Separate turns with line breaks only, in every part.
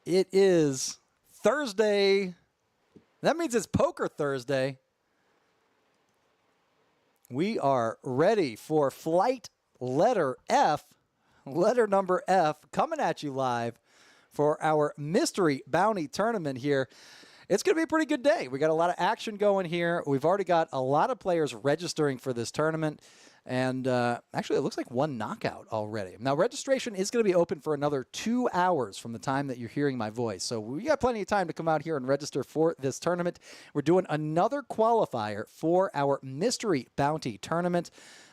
It is Thursday. That means it's Poker Thursday. We are ready for flight letter F, letter number F, coming at you live for our Mystery Bounty Tournament here. It's going to be a pretty good day. We got a lot of action going here. We've already got a lot of players registering for this tournament. And actually, it looks like one knockout already. Now, registration is going to be open for another 2 hours from the time that you're hearing my voice. So we got plenty of time to come out here and register for this tournament. We're doing another qualifier for our Mystery Bounty Tournament.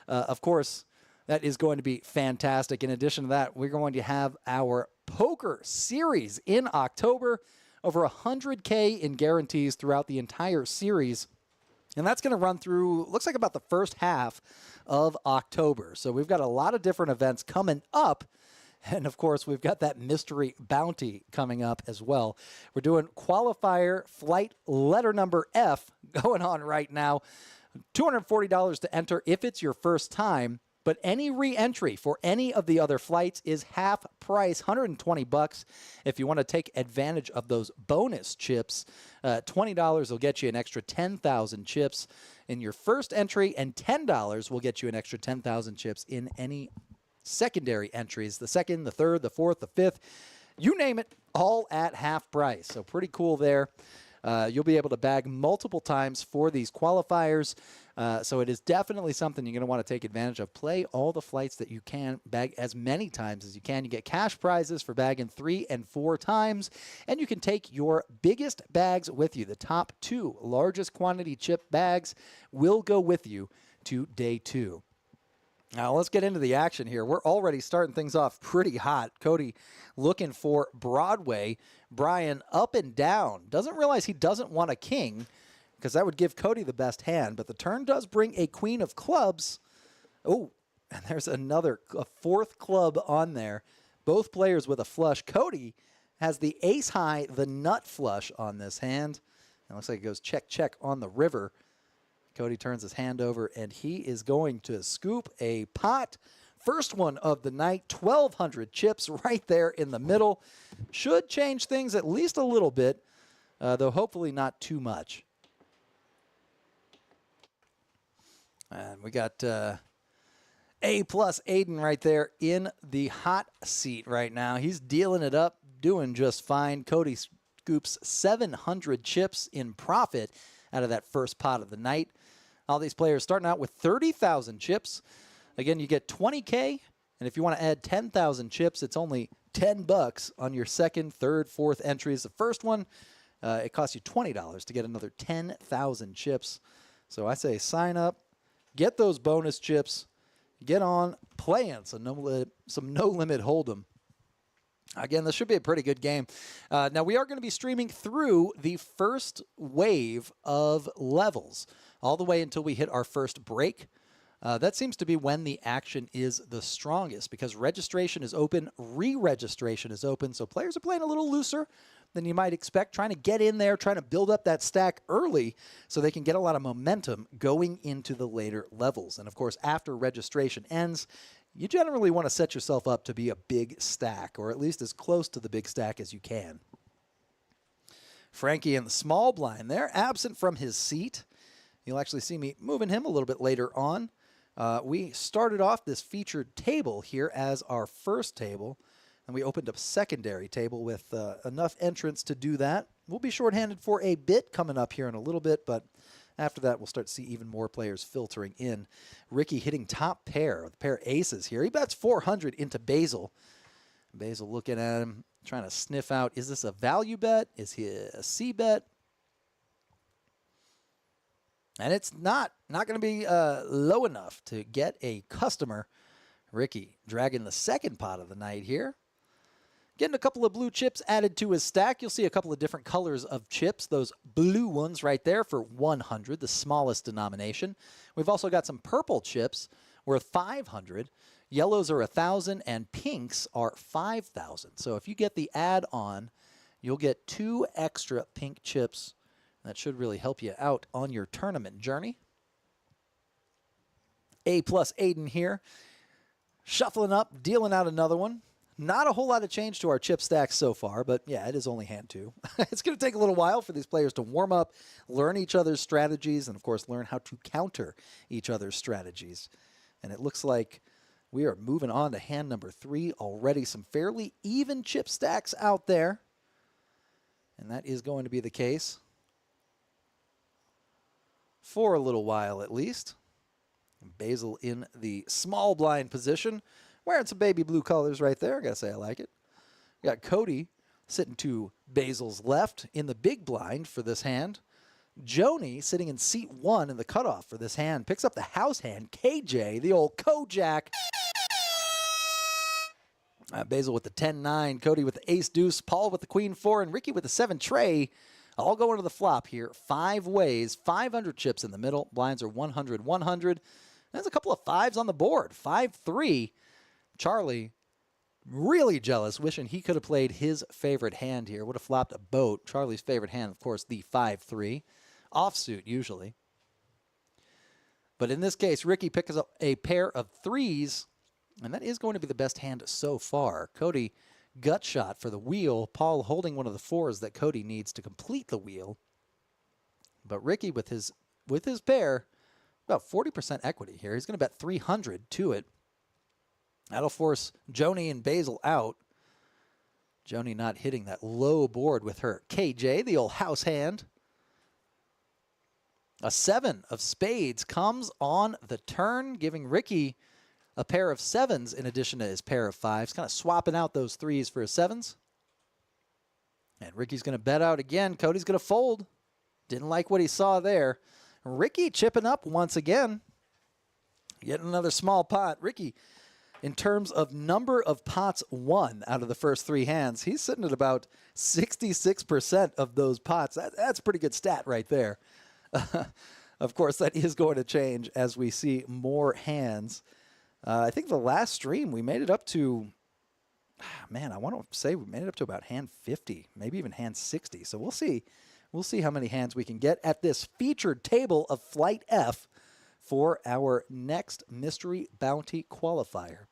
Of course, that is going to be fantastic. In addition to that, we're going to have our poker series in October. Over $100K in guarantees throughout the entire series. And that's going to run through, looks like about the first half of October. So we've got a lot of different events coming up. And of course, we've got that Mystery Bounty coming up as well. We're doing qualifier flight letter number F going on right now. $240 to enter if it's your first time. But any re-entry for any of the other flights is half price, $120. If you want to take advantage of those bonus chips, $20 will get you an extra 10,000 chips in your first entry, and $10 will get you an extra 10,000 chips in any secondary entries, the second, the third, the fourth, the fifth, you name it, all at half price. So pretty cool there. You'll be able to bag multiple times for these qualifiers. So it is definitely something you're going to want to take advantage of. Play all the flights that you can, bag as many times as you can. You get cash prizes for bagging 3 and 4 times, and you can take your biggest bags with you. The top 2 largest quantity chip bags will go with you to day 2. Now, let's get into the action here. We're already starting things off pretty hot. Cody looking for Broadway. Brian up and down. Doesn't realize he doesn't want a king because that would give Cody the best hand. But the turn does bring a queen of clubs. Oh, and there's a 4th club on there. Both players with a flush. Cody has the ace high, the nut flush on this hand. It looks like it goes check, check on the river. Cody turns his hand over, and he is going to scoop a pot. First one of the night, 1,200 chips right there in the middle. Should change things at least a little bit, though hopefully not too much. And we got A+ Aiden right there in the hot seat right now. He's dealing it up, doing just fine. Cody scoops 700 chips in profit out of that first pot of the night. All these players starting out with 30,000 chips. Again, you get 20K, and if you want to add 10,000 chips, it's only $10 on your second, third, fourth entries. The first one, it costs you $20 to get another 10,000 chips. So I say sign up, get those bonus chips, get on playing some no-limit hold'em. Again, this should be a pretty good game. Now, we are going to be streaming through the first wave of levels all the way until we hit our first break. That seems to be when the action is the strongest because registration is open, re-registration is open, so players are playing a little looser than you might expect, trying to get in there, trying to build up that stack early so they can get a lot of momentum going into the later levels. And, of course, after registration ends, you generally want to set yourself up to be a big stack, or at least as close to the big stack as you can. Frankie in the small blind there, absent from his seat. You'll actually see me moving him a little bit later on. We started off this featured table here as our first table, and we opened up a secondary table with enough entrants to do that. We'll be shorthanded for a bit coming up here in a little bit, but after that, we'll start to see even more players filtering in. Ricky hitting top pair with a pair of aces here. He bets 400 into Basil. Basil looking at him, trying to sniff out, is this a value bet? Is he a C bet? And it's not going to be low enough to get a customer. Ricky dragging the second pot of the night here. Getting a couple of blue chips added to his stack. You'll see a couple of different colors of chips. Those blue ones right there for 100, the smallest denomination. We've also got some purple chips worth 500. Yellows are 1,000, and pinks are 5,000. So if you get the add-on, you'll get 2 extra pink chips. That should really help you out on your tournament journey. A+ Aiden here. Shuffling up, dealing out another one. Not a whole lot of change to our chip stacks so far, but yeah, it is only hand 2. It's going to take a little while for these players to warm up, learn each other's strategies, and of course learn how to counter each other's strategies. And it looks like we are moving on to hand number 3 already. Some fairly even chip stacks out there. And that is going to be the case for a little while at least. Basil in the small blind position, wearing some baby blue colors right there. I gotta say I like it. We got Cody sitting to Basil's left in the big blind for this hand. Joni sitting in seat 1 in the cutoff for this hand. Picks up the house hand. KJ, the old KoJack. Basil with the 10-9. Cody with the ace-deuce. Paul with the queen-4. And Ricky with the 7 tray. All going to the flop here. 5 ways. 500 chips in the middle. Blinds are 100, 100. There's a couple of 5s on the board. 5-3. Charlie, really jealous, wishing he could have played his favorite hand here. Would have flopped a boat. Charlie's favorite hand, of course, the 5-3. Offsuit, usually. But in this case, Ricky picks up a pair of 3s, and that is going to be the best hand so far. Cody, gut shot for the wheel. Paul holding one of the 4s that Cody needs to complete the wheel. But Ricky, with his pair, about 40% equity here. He's going to bet 300 to it. That'll force Joni and Basil out. Joni not hitting that low board with her KJ, the old house hand. A 7 of spades comes on the turn, giving Ricky a pair of 7s in addition to his pair of 5s. Kind of swapping out those 3s for his 7s. And Ricky's going to bet out again. Cody's going to fold. Didn't like what he saw there. Ricky chipping up once again. Getting another small pot. Ricky, in terms of number of pots won out of the first 3 hands, he's sitting at about 66% of those pots. That's a pretty good stat right there. Of course, that is going to change as we see more hands. I think the last stream we made it up to, man, I want to say we made it up to about hand 50, maybe even hand 60. So we'll see. We'll see how many hands we can get at this featured table of Flight F for our next Mystery Bounty Qualifier.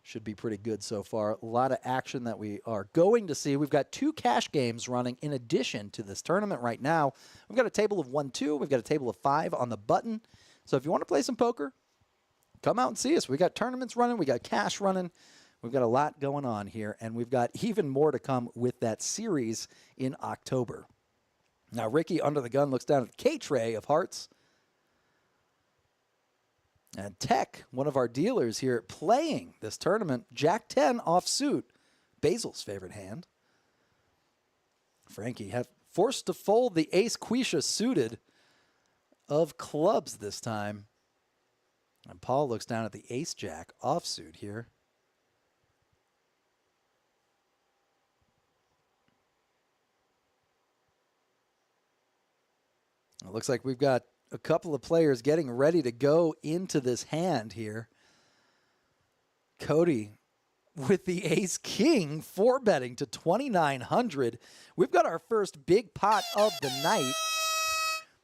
Should be pretty good so far. A lot of action that we are going to see. We've got 2 cash games running in addition to this tournament right now. We've got a table of 1-2. We've got a table of 5 on the button. So if you want to play some poker, come out and see us. We got tournaments running. We got cash running. We've got a lot going on here, and we've got even more to come with that series in October. Now, Ricky, under the gun, looks down at the K-tray of hearts. And Tech, one of our dealers here, playing this tournament. Jack-10 offsuit, Basil's favorite hand. Frankie forced to fold the ace-quisha suited of clubs this time. And Paul looks down at the ace-jack offsuit here. It looks like we've got a couple of players getting ready to go into this hand here. Cody with the ace-king, 4-betting to 2,900. We've got our first big pot of the night.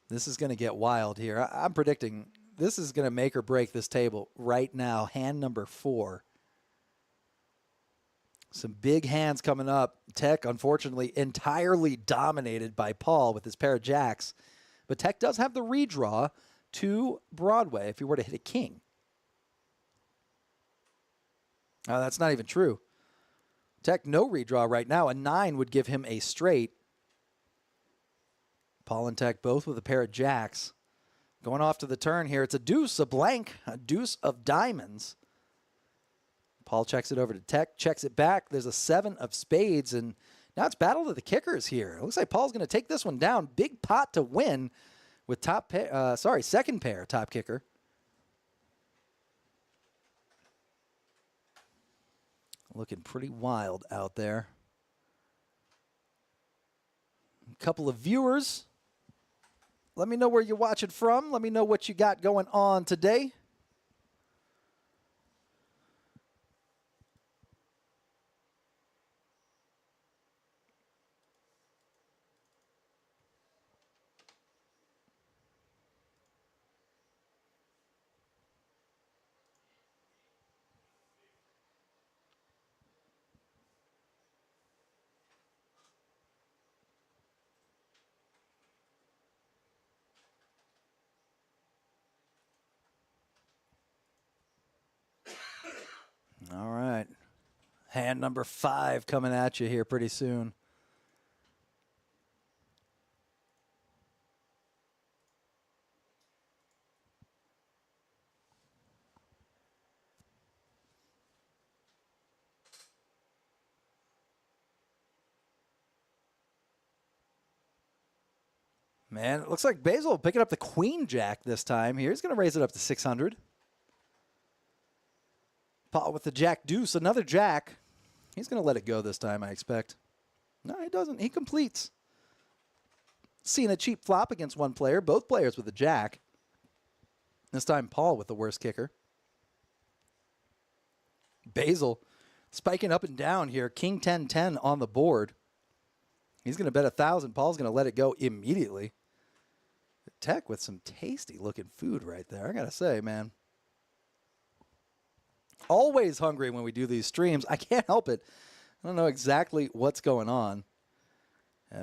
This is going to get wild here. I'm predicting this is going to make or break this table right now. Hand number 4. Some big hands coming up. Tech, unfortunately, entirely dominated by Paul with his pair of jacks. But Tech does have the redraw to Broadway if he were to hit a king. That's not even true. Tech, no redraw right now. A 9 would give him a straight. Paul and Tech both with a pair of jacks. Going off to the turn here. It's a deuce, a blank, a deuce of diamonds. Paul checks it over to Tech, checks it back. There's a 7 of spades, and now it's battle of the kickers here. It looks like Paul's going to take this one down. Big pot to win with second pair top kicker. Looking pretty wild out there. A couple of viewers. Let me know where you're watching from. Let me know what you got going on today. All right. Hand number 5 coming at you here pretty soon. Man, it looks like Basil picking up the Queen Jack this time here. He's going to raise it up to 600. Paul with the Jack Deuce, another Jack. He's going to let it go this time, I expect. No, he doesn't. He completes. Seeing a cheap flop against one player, both players with a Jack. This time, Paul with the worst kicker. Basil spiking up and down here. King 10-10 on the board. He's going to bet 1,000. Paul's going to let it go immediately. Tech with some tasty looking food right there. I got to say, man. Always hungry when we do these streams. I can't help it. I don't know exactly what's going on.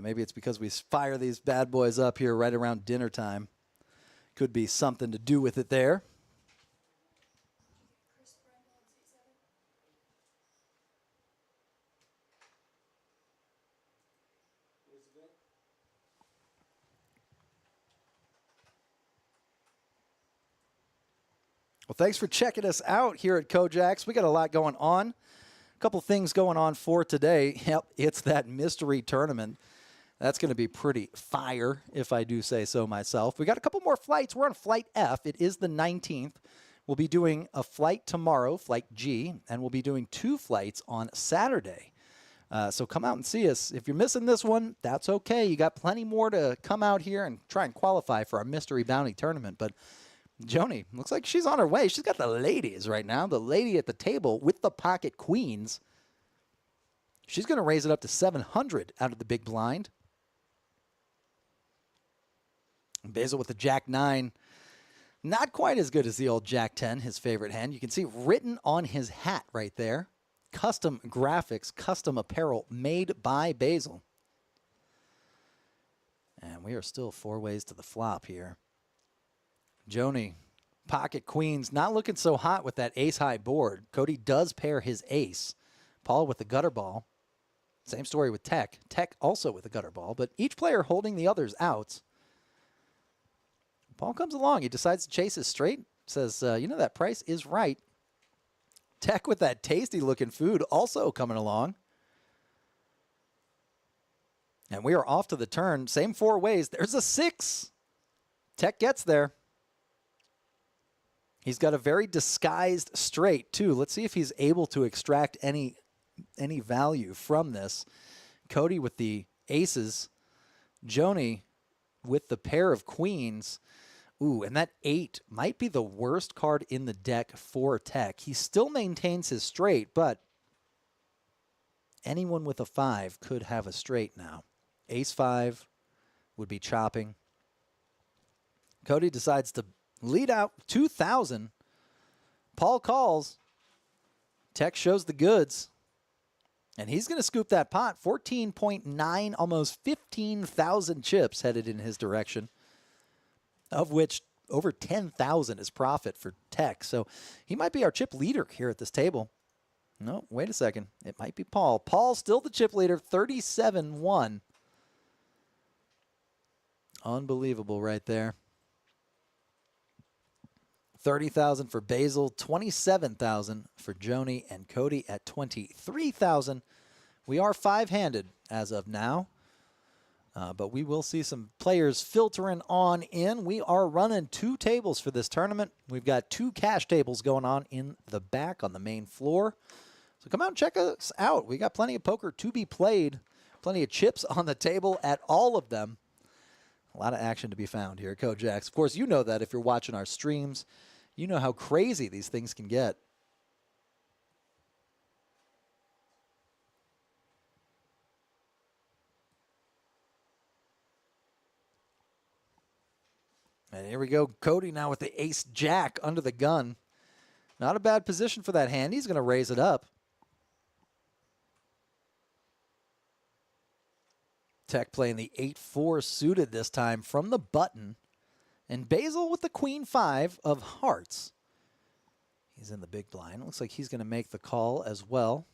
Maybe it's because we fire these bad boys up here right around dinner time. Could be something to do with it there. Well, thanks for checking us out here at KoJack's. We got a lot going on. A couple things going on for today. Yep, it's that mystery tournament. That's going to be pretty fire, if I do say so myself. We got a couple more flights. We're on Flight F. It is the 19th. We'll be doing a flight tomorrow, Flight G, and we'll be doing 2 flights on Saturday. So come out and see us. If you're missing this one, that's okay. You got plenty more to come out here and try and qualify for our Mystery Bounty Tournament. But Joni, looks like she's on her way. She's got the ladies right now. The lady at the table with the pocket queens. She's going to raise it up to 700 out of the big blind. Basil with the Jack 9. Not quite as good as the old Jack 10, his favorite hand. You can see written on his hat right there. Custom graphics, custom apparel made by Basil. And we are still 4 ways to the flop here. Joni, pocket queens, not looking so hot with that ace-high board. Cody does pair his ace. Paul with the gutter ball. Same story with Tech. Tech also with the gutter ball, but each player holding the other's outs. Paul comes along. He decides to chase his straight. Says, you know, that price is right. Tech with that tasty-looking food also coming along. And we are off to the turn. Same 4 ways. There's a 6. Tech gets there. He's got a very disguised straight, too. Let's see if he's able to extract any value from this. Cody with the aces. Joni with the pair of queens. Ooh, and that 8 might be the worst card in the deck for Tech. He still maintains his straight, but anyone with a 5 could have a straight now. Ace 5 would be chopping. Cody decides to lead out 2,000. Paul calls. Tech shows the goods. And he's going to scoop that pot. 14.9, almost 15,000 chips headed in his direction, of which over 10,000 is profit for Tech. So he might be our chip leader here at this table. No, wait a second. It might be Paul. Paul still the chip leader, 37-1. Unbelievable right there. 30,000 for Basil, 27,000 for Joni, and Cody at 23,000. We are 5-handed as of now, but we will see some players filtering on in. We are running 2 tables for this tournament. We've got 2 cash tables going on in the back on the main floor. So come out and check us out. We got plenty of poker to be played, plenty of chips on the table at all of them. A lot of action to be found here at KoJack's. Of course, you know that if you're watching our streams. You know how crazy these things can get. And here we go. Cody now with the ace-jack under the gun. Not a bad position for that hand. He's going to raise it up. Tech playing the 8-4 suited this time from the button. And Basil with the queen 5 of hearts. He's in the big blind. Looks like he's going to make the call as well.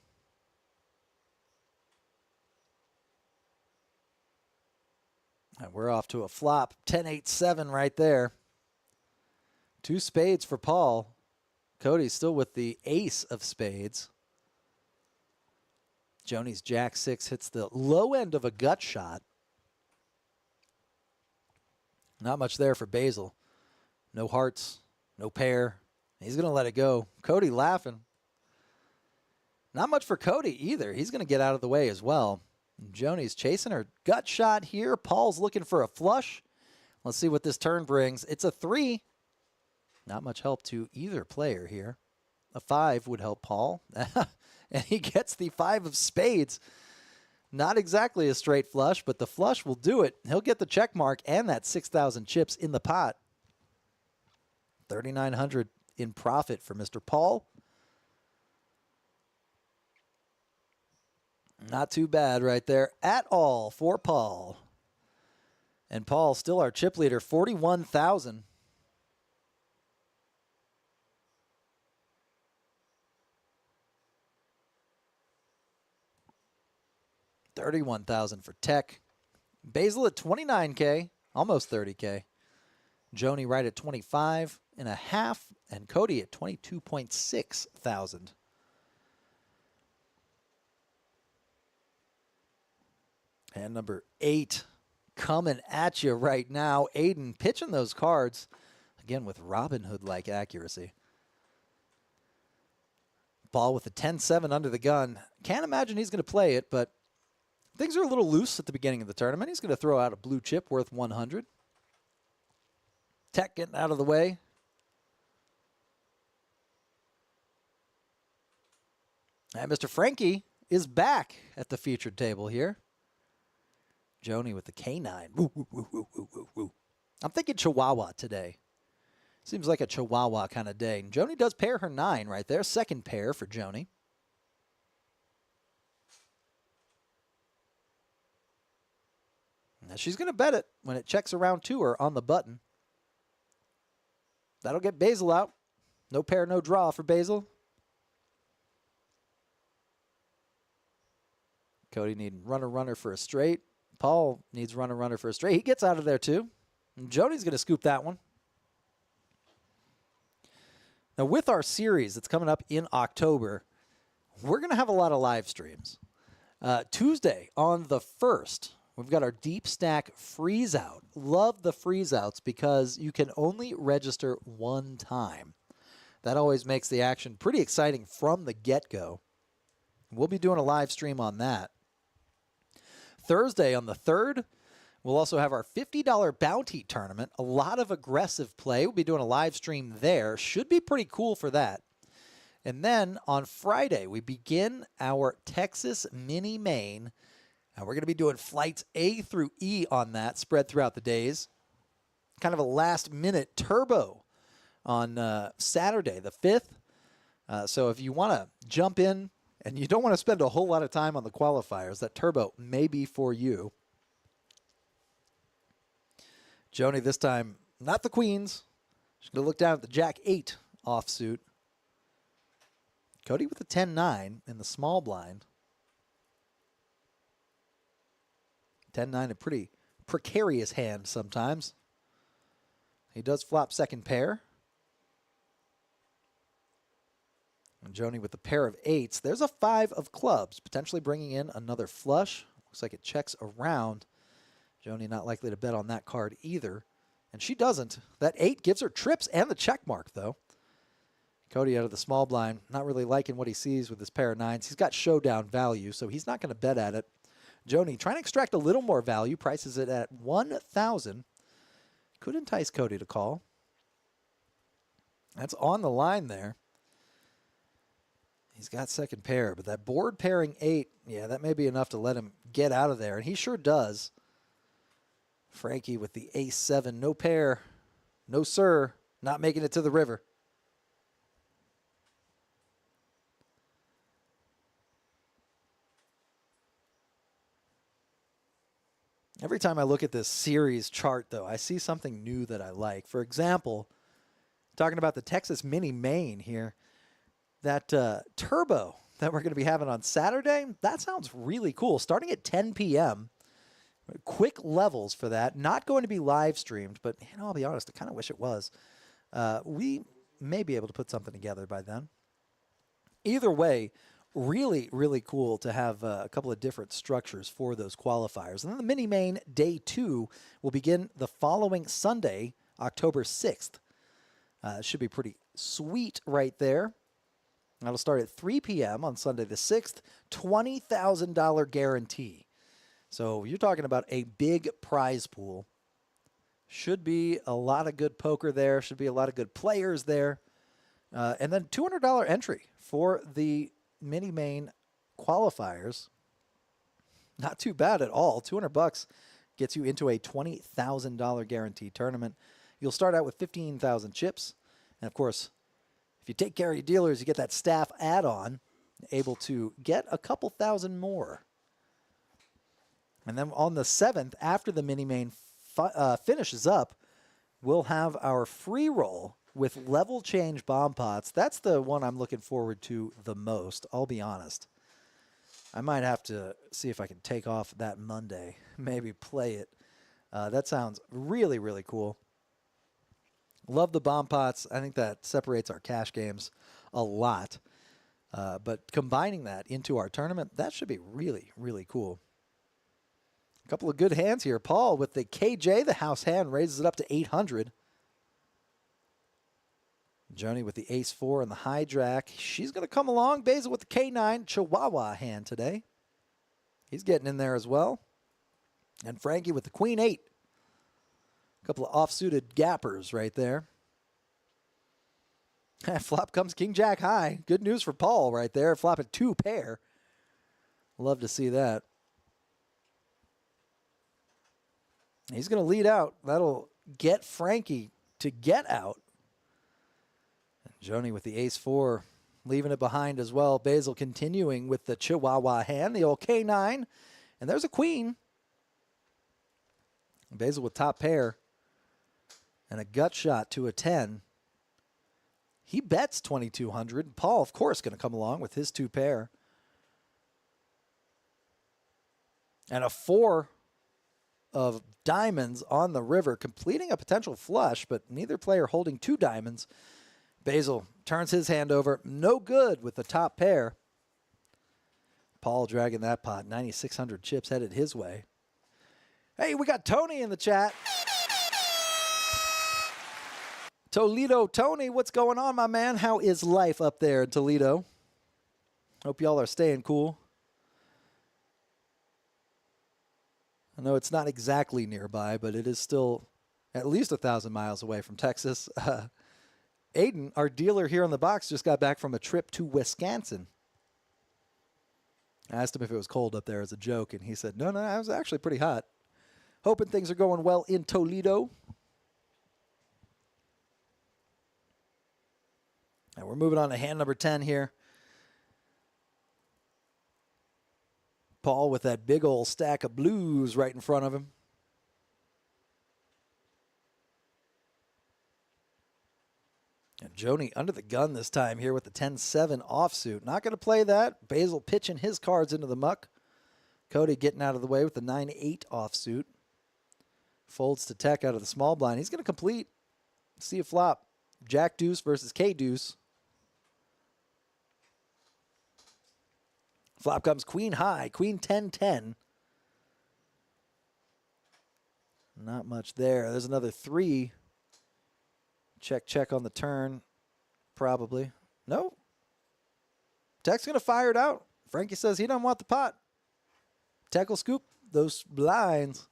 And we're off to a flop. 10-8-7 right there. 2 spades for Paul. Cody's still with the ace of spades. Joni's Jack-6 hits the low end of a gut shot. Not much there for Basil. No hearts, no pair. He's going to let it go. Cody laughing. Not much for Cody either. He's going to get out of the way as well. Joni's chasing her gut shot here. Paul's looking for a flush. Let's see what this turn brings. It's a 3. Not much help to either player here. A 5 would help Paul. And he gets the 5 of spades. Not exactly a straight flush, but the flush will do it. He'll get the check mark and that 6,000 chips in the pot. 3,900 in profit for Mr. Paul. Not too bad right there at all for Paul. And Paul still our chip leader, 41,000. $31,000 for Tech. Basil at $29K, almost $30K. Joni right at $25.5, and Cody at $22.6 thousand. And number 8 coming at you right now. Aiden pitching those cards, again with Robin Hood-like accuracy. Ball with a 10-7 under the gun. Can't imagine he's going to play it, but things are a little loose at the beginning of the tournament. He's going to throw out a blue chip worth 100. Tech getting out of the way. And Mr. Frankie is back at the featured table here. Joni with the K9. Woo, woo, woo, woo, woo, woo. I'm thinking Chihuahua today. Seems like a Chihuahua kind of day. And Joni does pair her 9 right there. Second pair for Joni. Now she's going to bet it when it checks around to her on the button. That'll get Basil out. No pair, no draw for Basil. Cody needing runner for a straight. Paul needs runner for a straight. He gets out of there too. And Joni's going to scoop that one. Now with our series that's coming up in October, we're going to have a lot of live streams. Tuesday on the 1st, we've got our Deep Stack Freeze Out. Love the freeze outs because you can only register one time. That always makes the action pretty exciting from the get-go. We'll be doing a live stream on that. Thursday on the 3rd, we'll also have our $50 bounty tournament. A lot of aggressive play. We'll be doing a live stream there. Should be pretty cool for that. And then on Friday, we begin our Texas Mini Main. And we're going to be doing flights A through E on that, spread throughout the days. Kind of a last-minute turbo on Saturday, the 5th. So if you want to jump in and you don't want to spend a whole lot of time on the qualifiers, that turbo may be for you. Joni this time, not the queens. She's going to look down at the Jack-8 offsuit. Cody with the 10-9 in the small blind. 10-9, a pretty precarious hand sometimes. He does flop second pair. And Joni with the pair of 8s. There's a 5 of clubs, potentially bringing in another flush. Looks like it checks around. Joni not likely to bet on that card either. And she doesn't. That 8 gives her trips and the check mark, though. Cody out of the small blind, not really liking what he sees with his pair of 9s. He's got showdown value, so he's not going to bet at it. Joni trying to extract a little more value, prices it at $1,000. Could entice Cody to call. That's on the line there. He's got second pair, but that board pairing 8, yeah, that may be enough to let him get out of there, and he sure does. Frankie with the ace-7, no pair, no sir, not making it to the river. Every time I look at this series chart, though, I see something new that I like. For example, talking about the Texas Mini Main here, that turbo that we're going to be having on Saturday, that sounds really cool. Starting at 10 p.m., quick levels for that. Not going to be live streamed, but I'll be honest, I kind of wish it was. We may be able to put something together by then. Either way, really, really cool to have a couple of different structures for those qualifiers. And then the mini main day 2 will begin the following Sunday, October 6th. Should be pretty sweet right there. That'll start at 3 p.m. on Sunday the 6th, $20,000 guarantee. So you're talking about a big prize pool. Should be a lot of good poker there. Should be a lot of good players there. And then $200 entry for the mini main qualifiers. Not too bad at all. $200 gets you into a $20,000 guaranteed tournament. You'll start out with 15,000 chips. And of course, if you take care of your dealers, you get that staff add-on, able to get a couple thousand more. And then on the 7th, after the mini main finishes up, we'll have our free roll with level change bomb pots. That's the one I'm looking forward to the most, I'll be honest. I might have to see if I can take off that Monday, maybe play it. That sounds really, really cool. Love the bomb pots. I think that separates our cash games a lot. But combining that into our tournament, that should be really, really cool. A couple of good hands here. Paul with the KJ, the house hand, raises it up to 800. Joni with the ace-4 and the high jack. She's going to come along. Basil with the K9 Chihuahua hand today. He's getting in there as well. And Frankie with the queen-8. A couple of off-suited gappers right there. Flop comes king-jack high. Good news for Paul right there. Flop at 2 pair. Love to see that. He's going to lead out. That'll get Frankie to get out. And Joni with the ace-4, leaving it behind as well. Basil continuing with the Chihuahua hand, the old K9. And there's a queen. Basil with top pair. And a gut shot to a 10. He bets 2,200. Paul, of course, going to come along with his 2 pair. And a 4 of diamonds on the river, completing a potential flush, but neither player holding 2 diamonds. Basil turns his hand over. No good with the top pair. Paul dragging that pot. 9,600 chips headed his way. Hey, we got Tony in the chat. Toledo Tony, what's going on, my man? How is life up there in Toledo? Hope y'all are staying cool. I know it's not exactly nearby, but it is still at least 1,000 miles away from Texas. Aiden, our dealer here on the box, just got back from a trip to Wisconsin. I asked him if it was cold up there as a joke, and he said, no, it was actually pretty hot. Hoping things are going well in Toledo. And we're moving on to hand number 10 here. Paul with that big old stack of blues right in front of him. And Joni under the gun this time here with the 10-7 offsuit. Not going to play that. Basil pitching his cards into the muck. Cody getting out of the way with the 9-8 offsuit. Folds to Tech out of the small blind. He's going to complete. See a flop. Jack deuce versus K deuce. Flop comes queen high, queen 10-10. Not much there. There's another 3. Check, check on the turn. Probably. No. Tech's going to fire it out. Frankie says he doesn't want the pot. Tech will scoop those blinds.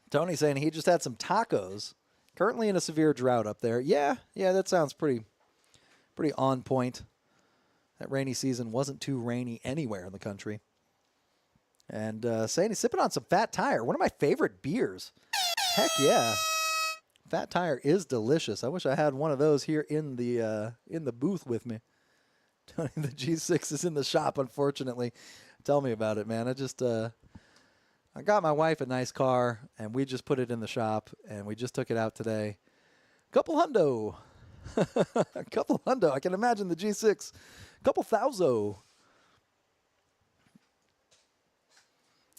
Tony saying he just had some tacos. Currently in a severe drought up there. Yeah, that sounds pretty on point. That rainy season wasn't too rainy anywhere in the country. And saying he's sipping on some Fat Tire, one of my favorite beers. Heck yeah. Fat Tire is delicious. I wish I had one of those here in the booth with me. Tony, the G6 is in the shop, unfortunately. Tell me about it, man. I got my wife a nice car, and we just put it in the shop, and we just took it out today. Couple hundo. A couple hundo. I can imagine the G6. A couple thouso.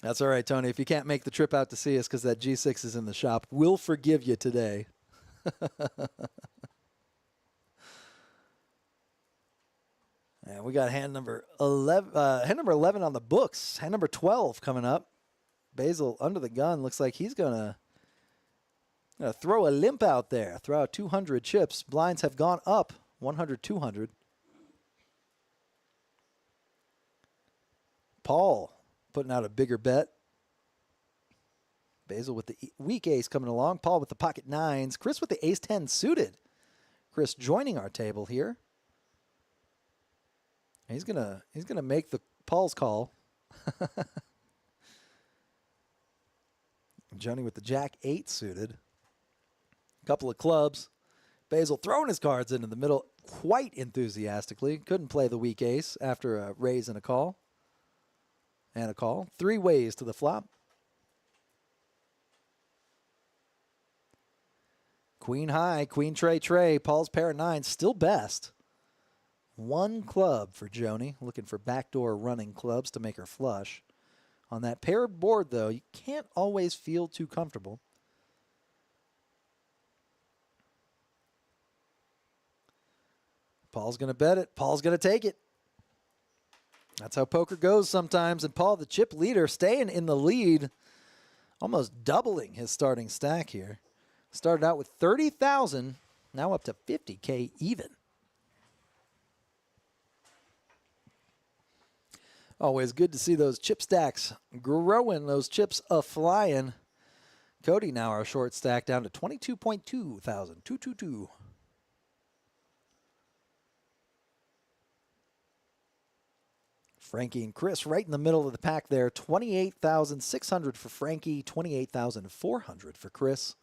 That's all right, Tony. If you can't make the trip out to see us because that G6 is in the shop, we'll forgive you today. And we got hand number 11. Hand number 11 on the books. Hand number 12 coming up. Basil under the gun. Looks like he's gonna throw a limp out there. Throw out 200 chips. Blinds have gone up 100, 200. Paul putting out a bigger bet. Basil with the weak ace coming along. Paul with the pocket nines. Chris with the ace 10 suited. Chris joining our table here. He's gonna make the Paul's call. Johnny with the jack 8 suited. A couple of clubs. Basil throwing his cards into the middle quite enthusiastically. Couldn't play the weak ace after a raise and a call. And a call. 3 ways to the flop. Queen high, queen tray. Paul's pair of 9s still best. 1 club for Joni, looking for backdoor running clubs to make her flush. On that paired board, though, you can't always feel too comfortable. Paul's going to bet it. Paul's going to take it. That's how poker goes sometimes. And Paul, the chip leader, staying in the lead, almost doubling his starting stack here. Started out with 30,000, now up to 50K even. Always good to see those chip stacks growing, those chips a-flying. Cody now our short stack down to 22.2 thousand, 222. Frankie and Chris right in the middle of the pack there. 28,600 for Frankie, 28,400 for Chris.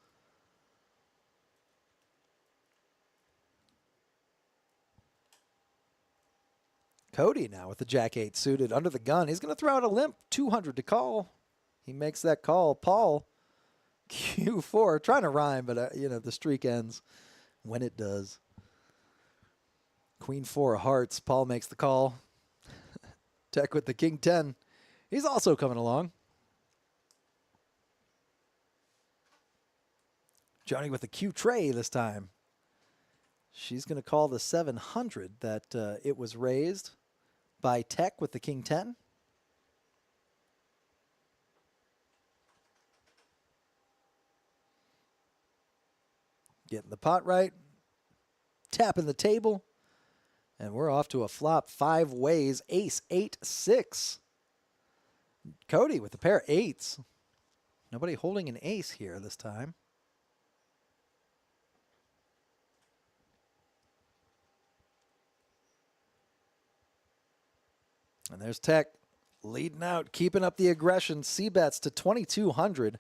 Cody now with the jack 8 suited under the gun. He's going to throw out a limp. 200 to call. He makes that call. Paul, Q4. Trying to rhyme, but, the streak ends when it does. Queen 4 of hearts. Paul makes the call. Tech with the king 10. He's also coming along. Johnny with the Q tray this time. She's going to call the 700 that it was raised by Tech with the king 10. Getting the pot right. Tapping the table. And we're off to a flop 5 ways. Ace, 8, 6. Cody with a pair of 8s. Nobody holding an ace here this time. And there's Tech leading out, keeping up the aggression. C-bets to 2,200.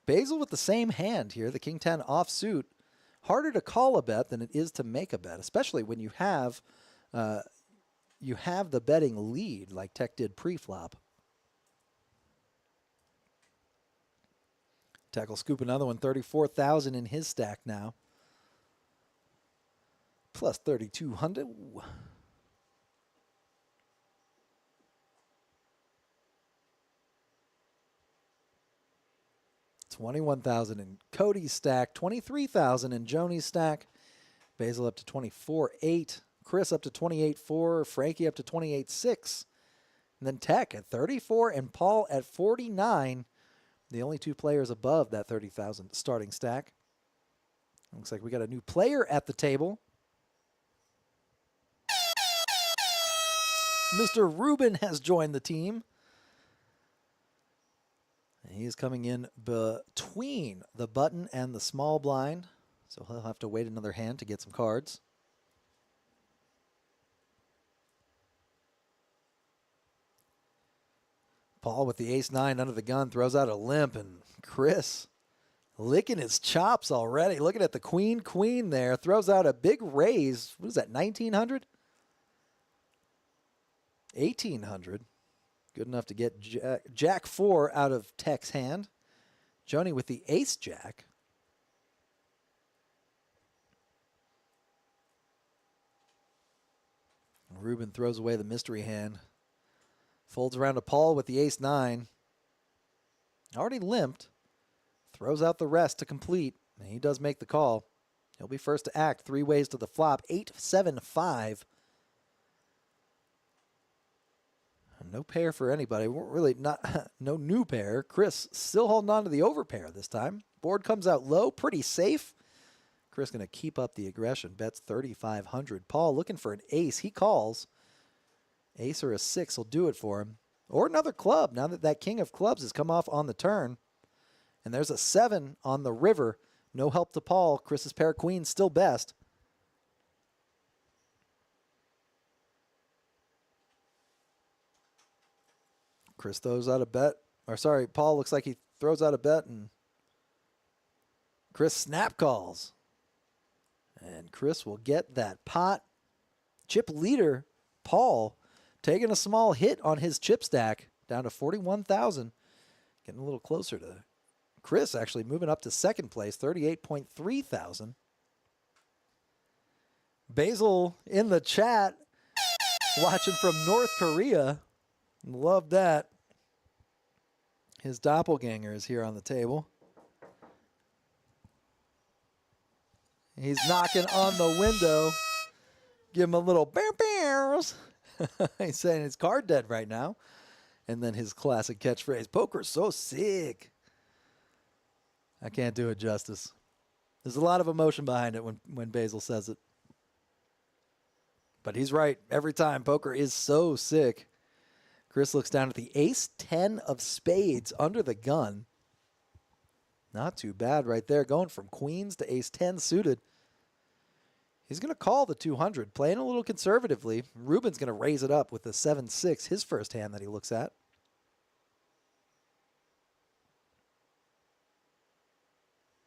Basil with the same hand here, the king 10 offsuit. Harder to call a bet than it is to make a bet, especially when you have the betting lead like Tech did pre-flop. Tech will scoop another one, 34,000 in his stack now. Plus 3,200. 21,000 in Cody's stack, 23,000 in Joni's stack. Basil up to 24.8, Chris up to 28.4, Frankie up to 28.6, and then Tech at 34 and Paul at 49. The only 2 players above that 30,000 starting stack. Looks like we got a new player at the table. Mr. Rubin has joined the team. He is coming in between the button and the small blind, so he'll have to wait another hand to get some cards. Paul with the ace-9 under the gun throws out a limp, and Chris licking his chops already. Looking at the queen there, throws out a big raise. What is that, 1,900? 1,800. Good enough to get Jack 4 out of Tech's hand. Joni with the ace-jack. Ruben throws away the mystery hand. Folds around to Paul with the ace-9. Already limped. Throws out the rest to complete. And he does make the call. He'll be first to act. 3 ways to the flop. 8-7-5. No pair for anybody. Really not. No new pair. Chris still holding on to the overpair this time. Board comes out low. Pretty safe. Chris going to keep up the aggression. Bets 3,500. Paul looking for an ace. He calls. Ace or a 6 will do it for him. Or another club now that that king of clubs has come off on the turn. And there's a 7 on the river. No help to Paul. Chris's pair of queens still best. Chris throws out a bet. Or sorry, Paul looks like he throws out a bet and Chris snap calls. And Chris will get that pot. Chip leader, Paul, taking a small hit on his chip stack, down to 41,000. Getting a little closer to Chris, actually moving up to second place, 38.3 thousand. Basil in the chat, watching from North Korea. Love that. His doppelganger is here on the table. He's knocking on the window. Give him a little bears. He's saying his card dead right now. And then his classic catchphrase, poker's so sick. I can't do it justice. There's a lot of emotion behind it when Basil says it. But he's right. Every time, poker is so sick. Chris looks down at the ace-10 of spades under the gun. Not too bad right there. Going from queens to ace-10 suited. He's going to call the 200, playing a little conservatively. Ruben's going to raise it up with the 7-6, his first hand that he looks at.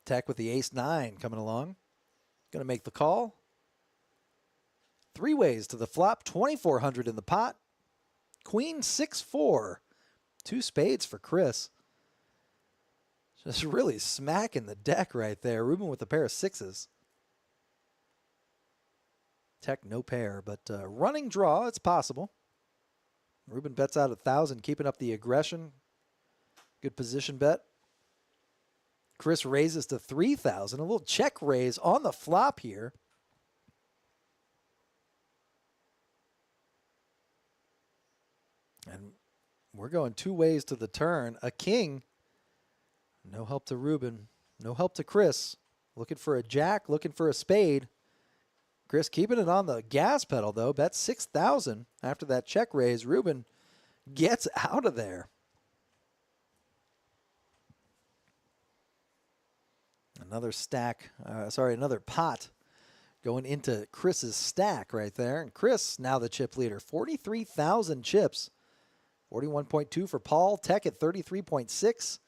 Tech with the ace-9 coming along. Going to make the call. 3 ways to the flop, 2,400 in the pot. Queen 6-4. 2 spades for Chris. Just really smacking the deck right there. Ruben with a pair of 6s. Tech no pair, but running draw, it's possible. Ruben bets out 1,000, keeping up the aggression. Good position bet. Chris raises to 3,000. A little check raise on the flop here. And we're going 2 ways to the turn. A king. No help to Ruben. No help to Chris. Looking for a jack, looking for a spade. Chris keeping it on the gas pedal, though. Bet 6,000 after that check raise. Ruben gets out of there. Another stack, another pot going into Chris's stack right there. And Chris, now the chip leader, 43,000 chips. 41.2 for Paul. Tech at 33.6.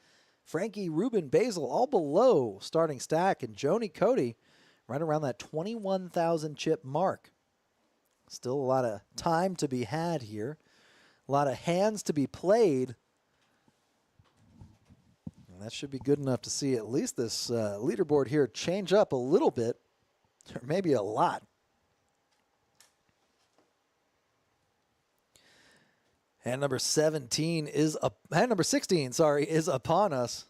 Frankie, Ruben, Basil all below starting stack. And Joni, Cody right around that 21,000 chip mark. Still a lot of time to be had here. A lot of hands to be played. And that should be good enough to see at least this leaderboard here change up a little bit, or maybe a lot. Hand number 16 is upon us.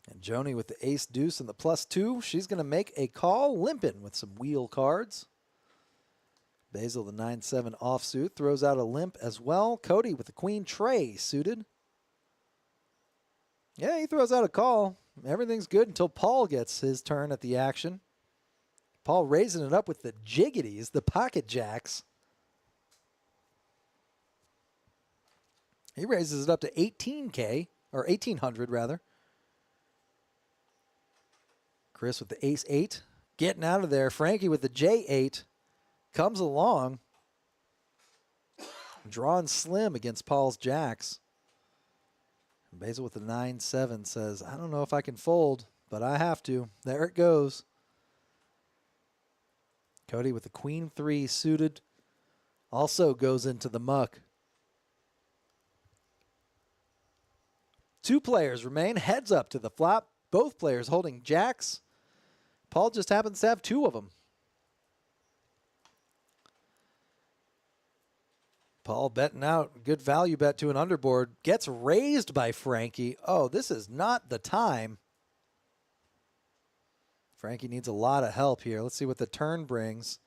And Joni with the ace deuce and the +2. She's going to make a call, limping with some wheel cards. Basil, the 9-7 offsuit, throws out a limp as well. Cody with the queen tray suited. Yeah, he throws out a call. Everything's good until Paul gets his turn at the action. Paul raising it up with the jiggities, the pocket jacks. He raises it up to 18K, or 1,800 rather. Chris with the ace-8, getting out of there. Frankie with the J8 comes along, drawing slim against Paul's jacks. Basil with the 9-7 says, I don't know if I can fold, but I have to. There it goes. Cody with the queen 3 suited also goes into the muck. 2 players remain. Heads up to the flop. Both players holding jacks. Paul just happens to have 2 of them. Paul betting out. Good value bet to an underboard. Gets raised by Frankie. Oh, this is not the time. Frankie needs a lot of help here. Let's see what the turn brings.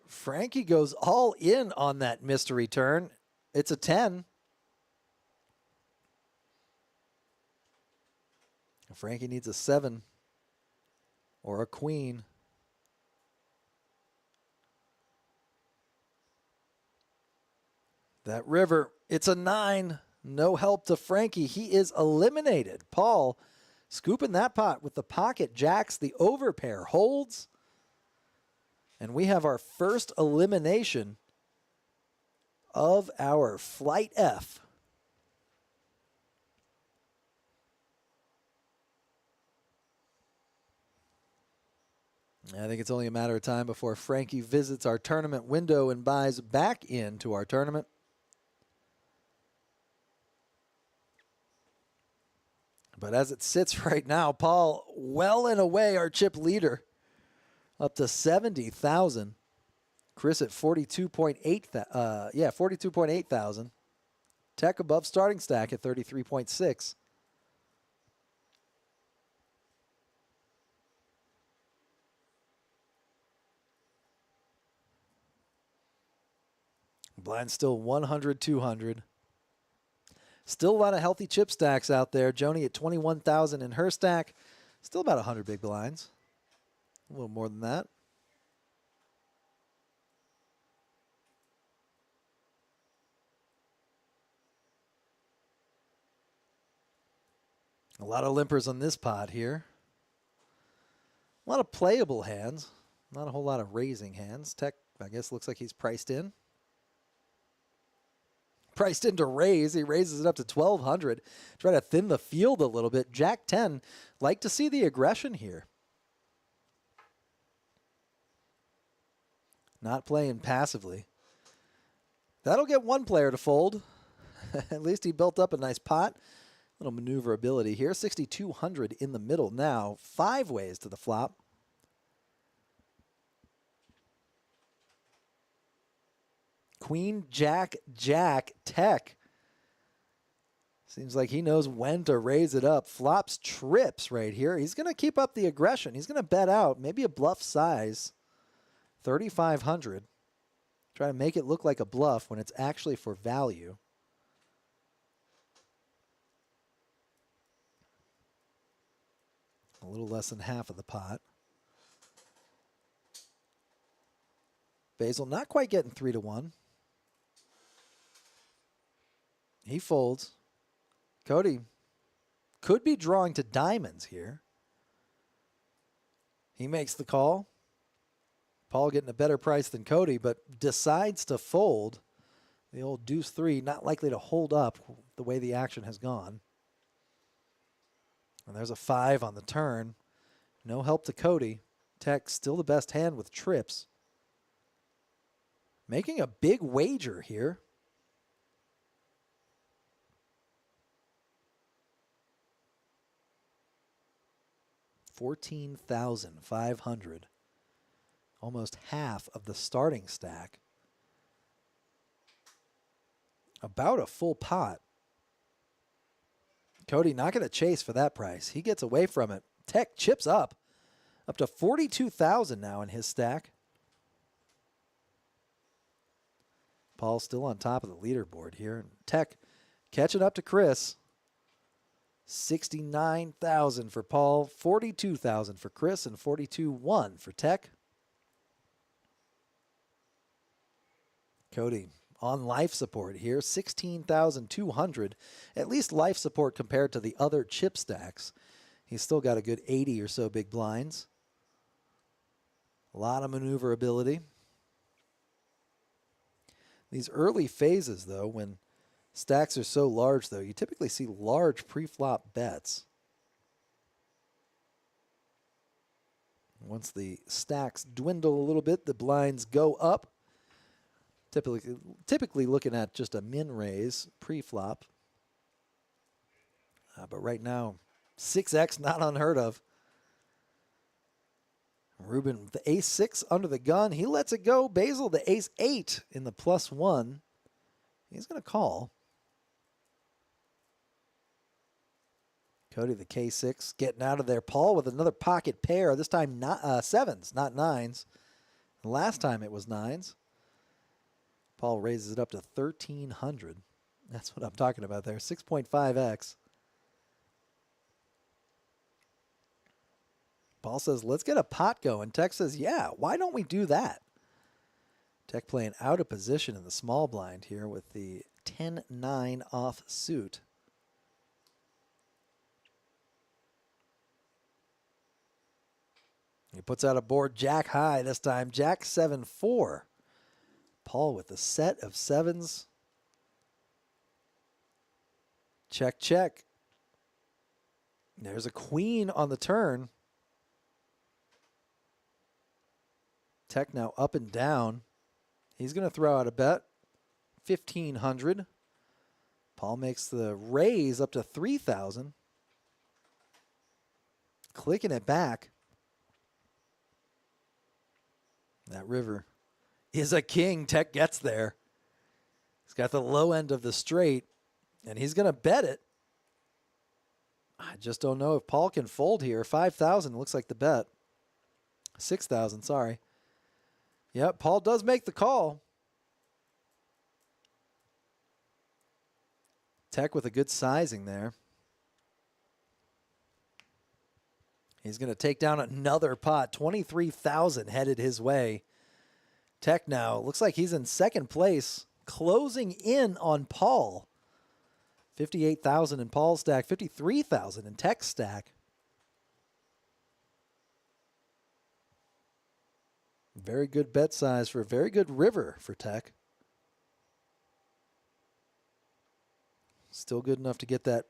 Frankie goes all in on that mystery turn. It's a 10. Frankie needs a 7 or a queen. That river, it's a 9. No help to Frankie. He is eliminated. Paul scooping that pot with the pocket jacks. The overpair holds. And we have our first elimination of our Flight F. I think it's only a matter of time before Frankie visits our tournament window and buys back into our tournament. But as it sits right now, Paul well and away our chip leader, up to 70,000. Chris at 42.8, 42.8 thousand. Tech above starting stack at 33.6. Blind still 100, 200. Still a lot of healthy chip stacks out there. Joni at 21,000 in her stack. Still about 100 big blinds. A little more than that. A lot of limpers on this pot here. A lot of playable hands. Not a whole lot of raising hands. Tech, I guess, looks like he's priced in. Priced in to raise. He raises it up to 1,200. Try to thin the field a little bit. Jack 10. Like to see the aggression here. Not playing passively. That'll get one player to fold. At least he built up a nice pot. Little maneuverability here. 6,200 in the middle now. 5 ways to the flop. Queen, Jack, Jack, Tech. Seems like he knows when to raise it up. Flops trips right here. He's going to keep up the aggression. He's going to bet out maybe a bluff size. 3,500. Try to make it look like a bluff when it's actually for value. A little less than half of the pot. Basil not quite getting 3-1. He folds. Cody could be drawing to diamonds here. He makes the call. Paul getting a better price than Cody, but decides to fold. The old deuce 3 not likely to hold up the way the action has gone. And there's a 5 on the turn. No help to Cody. Tech still the best hand with trips. Making a big wager here. $14,500. Almost half of the starting stack. About a full pot. Cody not going to chase for that price. He gets away from it. Tech chips up to 42,000 now in his stack. Paul still on top of the leaderboard here. Tech catching up to Chris. 69,000 for Paul, 42,000 for Chris, and 42,100 for Tech. Cody on life support here, 16,200. At least life support compared to the other chip stacks. He's still got a good 80 or so big blinds. A lot of maneuverability. These early phases, though, when stacks are so large, though, you typically see large pre-flop bets. Once the stacks dwindle a little bit, the blinds go up. Typically looking at just a min raise pre-flop. But right now, 6X not unheard of. Ruben with the ace-6 under the gun. He lets it go. Basil, the ace-8 in the +1. He's going to call. Cody, the K6, getting out of there. Paul with another pocket pair. This time not, sevens, not nines. Last time it was nines. Paul raises it up to 1,300. That's what I'm talking about there. 6.5X. Paul says, let's get a pot going. Tech says, yeah, why don't we do that? Tech playing out of position in the small blind here with the 10-9 off suit. He puts out a board jack high this time. Jack 7-4. Paul with the set of sevens. Check, check. There's a queen on the turn. Tech now up and down. He's going to throw out a bet. 1,500. Paul makes the raise up to 3,000. Clicking it back. That river is a king. Tech gets there. He's got the low end of the straight, and he's going to bet it. I just don't know if Paul can fold here. 5,000 looks like the bet. 6,000, sorry. Yep, Paul does make the call. Tech with a good sizing there. He's going to take down another pot. 23,000 headed his way. Tech now looks like he's in second place, closing in on Paul. 58,000 in Paul's stack, 53,000 in Tech's stack. Very good bet size for a very good river for Tech. Still good enough to get that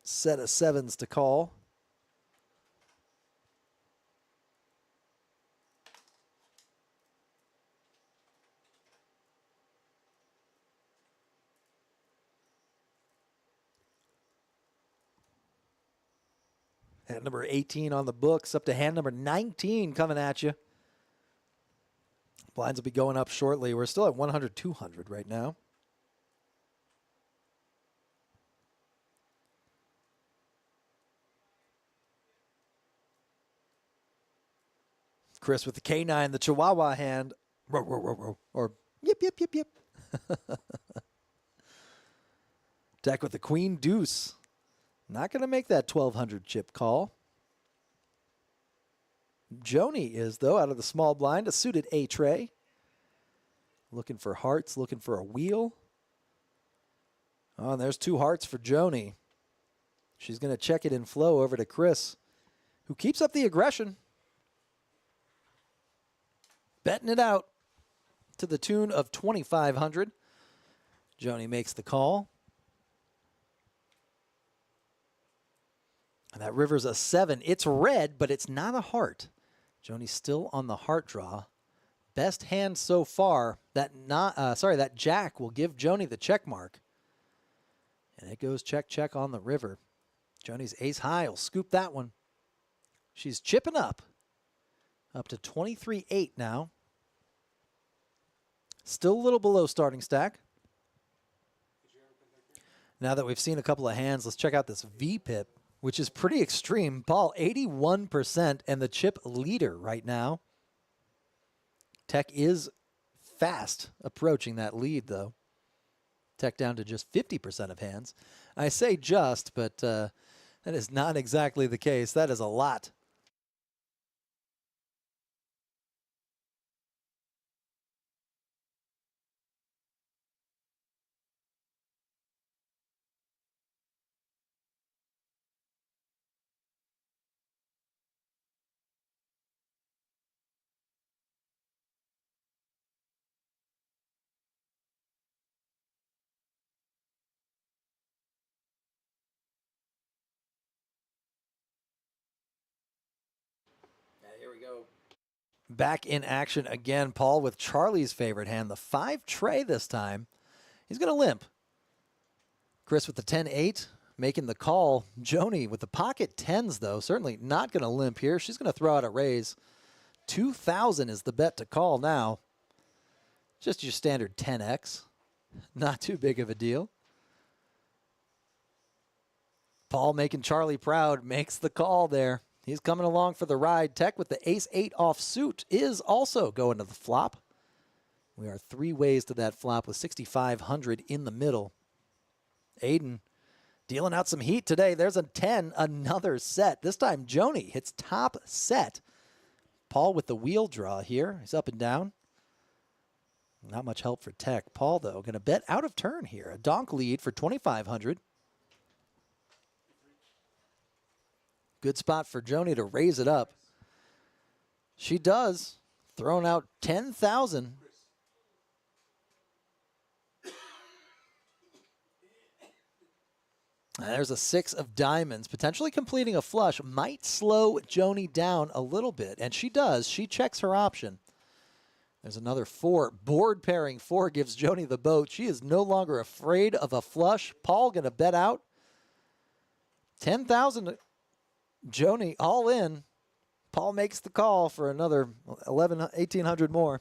set of sevens to call. Hand number 18 on the books, up to hand number 19 coming at you. Blinds will be going up shortly. We're still at 100, 200 right now. Chris with the K9, the Chihuahua hand. Row, row, row, row. Or yip, yip, yip, yip. Deck with the Queen Deuce. Not going to make that 1,200 chip call. Joni is, though, out of the small blind, a suited A-tray. Looking for hearts, looking for a wheel. Oh, and there's 2 hearts for Joni. She's going to check it in flow over to Chris, who keeps up the aggression. Betting it out to the tune of 2,500. Joni makes the call. And that river's a 7. It's red, but it's not a heart. Joni's still on the heart draw. Best hand so far. That jack will give Joni the check mark. And it goes check, check on the river. Joni's ace high will scoop that one. She's chipping up to 23-8 now. Still a little below starting stack. Now that we've seen a couple of hands, let's check out this V-pip, which is pretty extreme. Paul, 81% and the chip leader right now. Tech is fast approaching that lead, though. Tech down to just 50% of hands. I say just, but that is not exactly the case. That is a lot. Here we go. Back in action again, Paul with Charlie's favorite hand, the 5 tray this time. He's going to limp. Chris with the 10-8. making the call. Joni with the pocket tens, though, certainly not going to limp here. She's going to throw out a raise. 2,000 is the bet to call now. Just your standard 10x. Not too big of a deal. Paul making Charlie proud, makes the call there. He's coming along for the ride. Tech with the ace-8 offsuit is also going to the flop. We are 3 ways to that flop with 6,500 in the middle. Aiden dealing out some heat today. There's a 10, another set. This time Joni hits top set. Paul with the wheel draw here. He's up and down. Not much help for Tech. Paul, though, going to bet out of turn here. A donk lead for 2,500. Good spot for Joni to raise it up. She does. Throwing out 10,000. There's a 6 of diamonds. Potentially completing a flush might slow Joni down a little bit. And she does. She checks her option. There's another 4. Board pairing 4 gives Joni the boat. She is no longer afraid of a flush. Paul going to bet out. 10,000. Joni all in. Paul makes the call for another 1,800 more.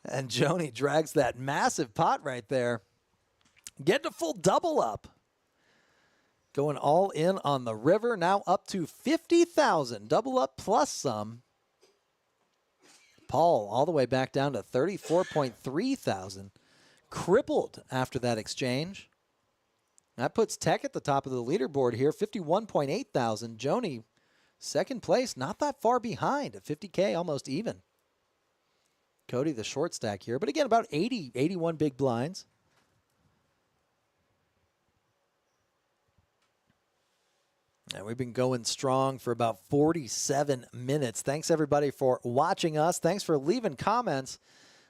And Joni drags that massive pot right there. Getting a full double up. Going all in on the river. Now up to 50,000. Double up plus some. Paul all the way back down to 34.3 thousand. Crippled after that exchange. That puts Tech at the top of the leaderboard here. 51.8 thousand. Joni, second place. Not that far behind at 50K, almost even. Cody, the short stack here. But again, about 80, 81 big blinds. And we've been going strong for about 47 minutes. Thanks, everybody, for watching us. Thanks for leaving comments.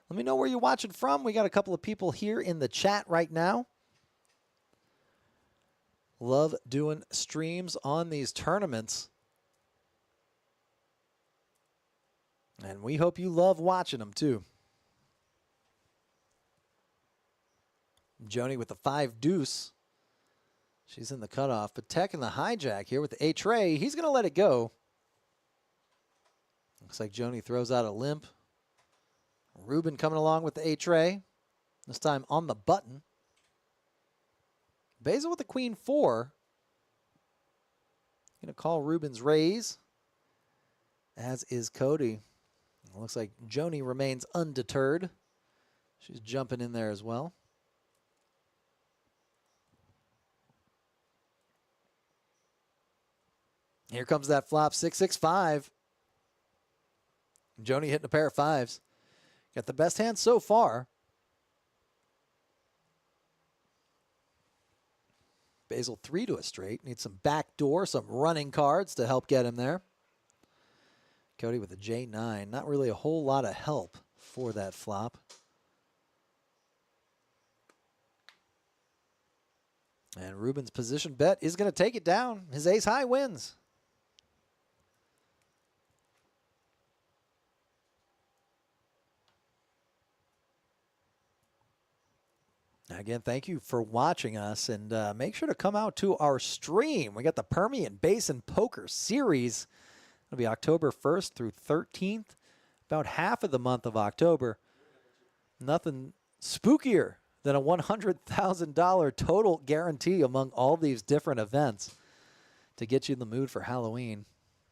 Let me know where you're watching from. We got a couple of people here in the chat right now. Love doing streams on these tournaments. And we hope you love watching them, too. Joni with the 5 deuce. She's in the cutoff. But Tech in the hijack here with the A tray. He's going to let it go. Looks like Joni throws out a limp. Ruben coming along with the A tray. This time on the button. Basil with the queen 4. Going to call Ruben's raise. As is Cody. Looks like Joni remains undeterred. She's jumping in there as well. Here comes that flop, 6-6-5. Joni hitting a pair of 5s. Got the best hand so far. Basil 3 to a straight. Needs some backdoor, some running cards to help get him there. Cody with a J9. Not really a whole lot of help for that flop. And Ruben's position bet is going to take it down. His ace high wins. Again, thank you for watching us, and make sure to come out to our stream. We got the Permian Basin Poker Series. It'll be October 1st through 13th, about half of the month of October. Nothing spookier than a $100,000 total guarantee among all these different events to get you in the mood for Halloween.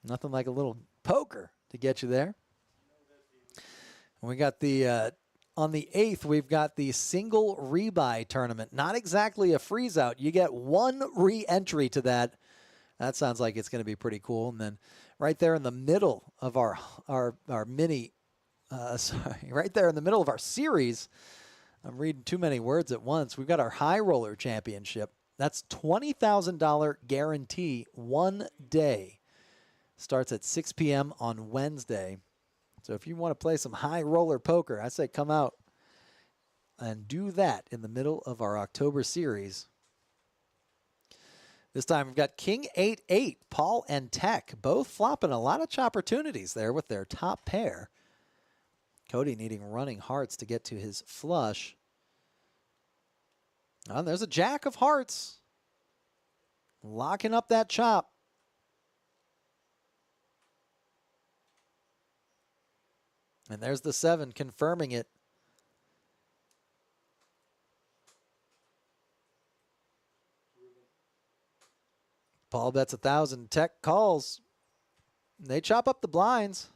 Nothing like a little poker to get you there. And we got the, on the 8th, we've got the single rebuy tournament. Not exactly a freeze out. You get 1 re-entry to that. That sounds like it's going to be pretty cool. And then right there in the middle of our mini, right there in the middle of our series, I'm reading too many words at once. We've got our High Roller Championship. That's $20,000 guarantee 1 day. Starts at 6 p.m. on Wednesday. So if you want to play some high roller poker, I say come out and do that in the middle of our October series. This time we've got King 8-8, Paul and Tech, both flopping a lot of opportunities there with their top pair. Cody needing running hearts to get to his flush. Oh, there's a jack of hearts. Locking up that chop. And there's the 7 confirming it. Paul bets 1,000. Tech calls. They chop up the blinds.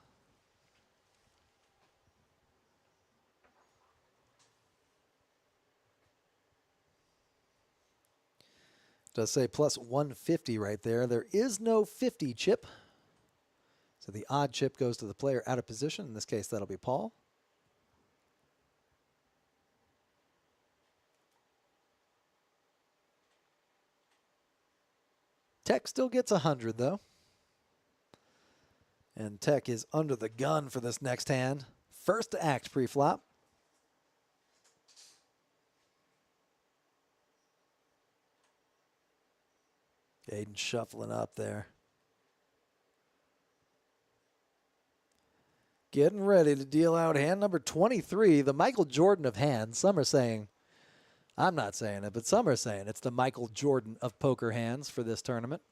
Does say plus 150 right there. There is no 50 chip. So the odd chip goes to the player out of position. In this case, that'll be Paul. Tech still gets 100, though. And Tech is under the gun for this next hand. First to act pre-flop. Aiden shuffling up there. Getting ready to deal out hand number 23, the Michael Jordan of hands. Some are saying, I'm not saying it, but some are saying it's the Michael Jordan of poker hands for this tournament.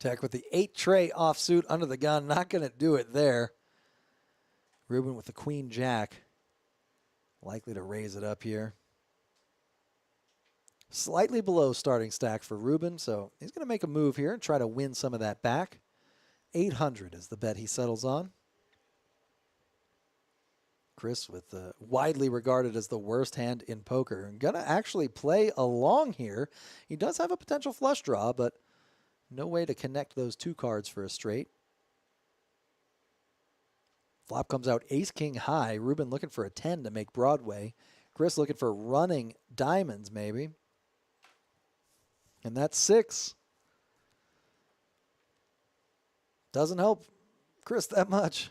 Tech with the 8 tray offsuit under the gun. Not going to do it there. Ruben with the queen jack. Likely to raise it up here. Slightly below starting stack for Ruben, so he's going to make a move here and try to win some of that back. 800 is the bet he settles on. Chris with widely regarded as the worst hand in poker. And going to actually play along here. He does have a potential flush draw, but no way to connect those 2 cards for a straight. Flop comes out ace-king high. Ruben looking for a 10 to make Broadway. Chris looking for running diamonds, maybe. And that's 6. Doesn't help Chris that much.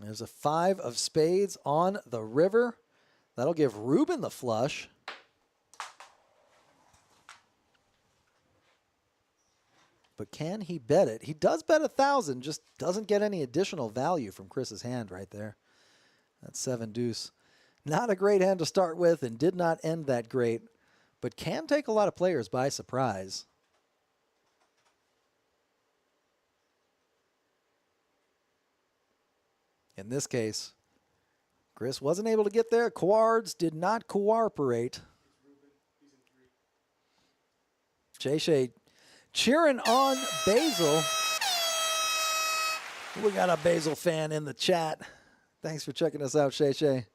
There's a 5 of spades on the river. That'll give Ruben the flush. But can he bet it? He does bet 1,000, just doesn't get any additional value from Chris's hand right there. That's 7 deuce. Not a great hand to start with and did not end that great, but can take a lot of players by surprise. In this case, Chris wasn't able to get there. Quards did not cooperate. Shay cheering on Basil. We got a Basil fan in the chat. Thanks for checking us out, Shay.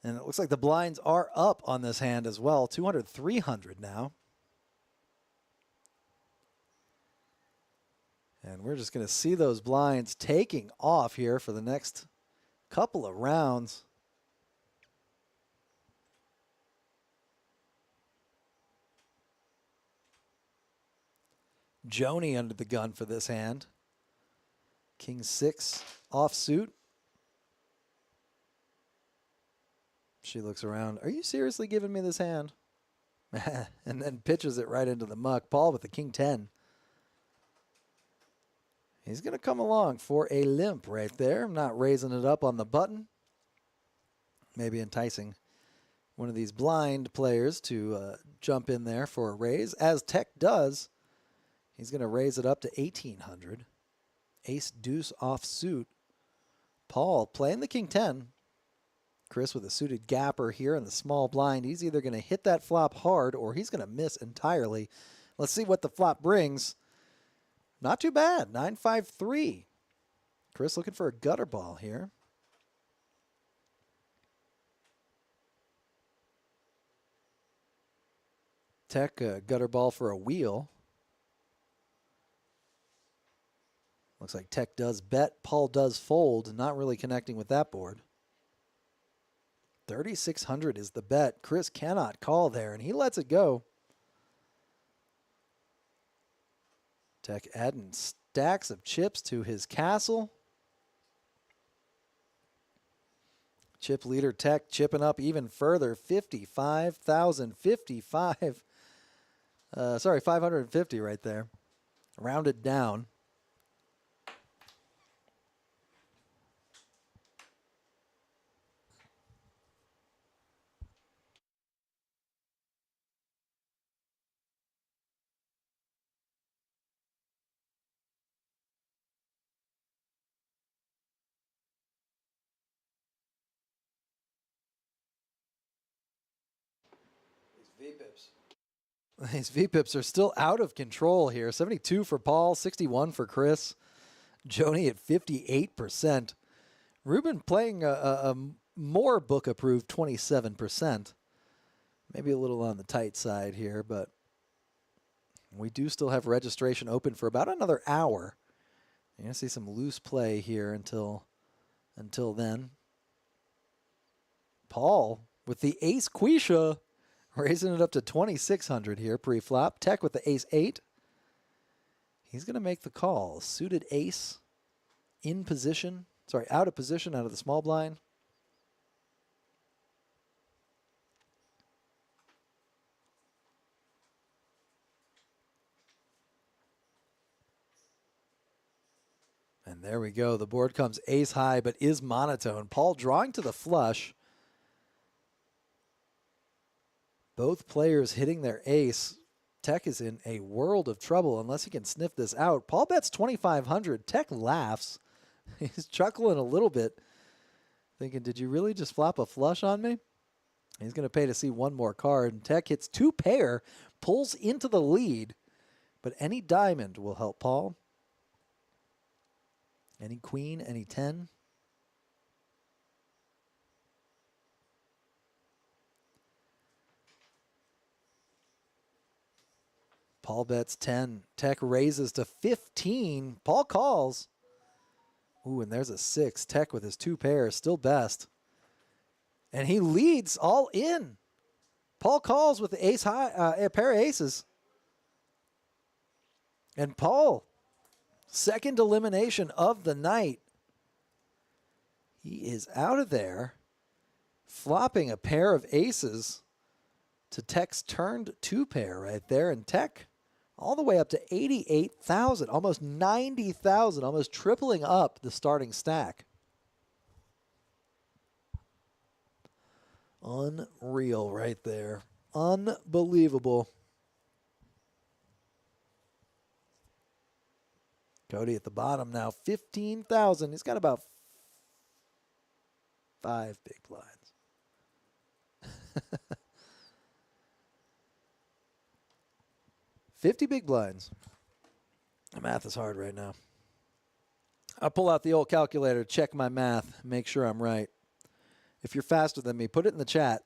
And it looks like the blinds are up on this hand as well. 200, 300 now. And we're just going to see those blinds taking off here for the next couple of rounds. Joni under the gun for this hand. King 6 offsuit. She looks around. Are you seriously giving me this hand? And then pitches it right into the muck. Paul with the King 10. He's going to come along for a limp right there. I'm not raising it up on the button. Maybe enticing one of these blind players to jump in there for a raise. As Tech does, he's going to raise it up to 1,800. Ace deuce offsuit. Paul playing the King 10. Chris with a suited gapper here in the small blind. He's either going to hit that flop hard or he's going to miss entirely. Let's see what the flop brings. Not too bad, 953. Chris looking for a gutter ball here. Tech gutter ball for a wheel. Looks like Tech does bet. Paul does fold. Not really connecting with that board. 3,600 is the bet. Chris cannot call there, and he lets it go. Tech adding stacks of chips to his castle. Chip leader Tech chipping up even further. 55,055. 550 right there. Rounded down. These VPIPs are still out of control here. 72 for Paul, 61 for Chris. Joni at 58%. Ruben playing a more book approved 27%. Maybe a little on the tight side here, but we do still have registration open for about another hour. You're going to see some loose play here until then. Paul with the ace Quisha, raising it up to 2,600 here pre-flop. Tech with the ace-8. He's going to make the call. Suited ace in position. Sorry, out of position, out of the small blind. And there we go. The board comes ace high, but is monotone. Paul drawing to the flush. Both players hitting their ace. Tech is in a world of trouble unless he can sniff this out. Paul bets 2,500. Tech laughs. He's chuckling a little bit, thinking, did you really just flop a flush on me? He's going to pay to see one more card. And Tech hits 2 pair, pulls into the lead, but any diamond will help Paul. Any queen, any 10. Paul bets 10. Tech raises to 15. Paul calls. Ooh, and there's a 6. Tech with his 2 pairs, still best. And he leads all in. Paul calls with the ace high, a pair of aces. And Paul, second elimination of the night. He is out of there, flopping a pair of aces to Tech's turned 2 pair right there. And Tech all the way up to 88,000, almost 90,000, almost tripling up the starting stack. Unreal right there. Unbelievable. Cody at the bottom now, 15,000. He's got about 5 big blinds. 50 big blinds. The math is hard right now. I'll pull out the old calculator, check my math, make sure I'm right. If you're faster than me, put it in the chat.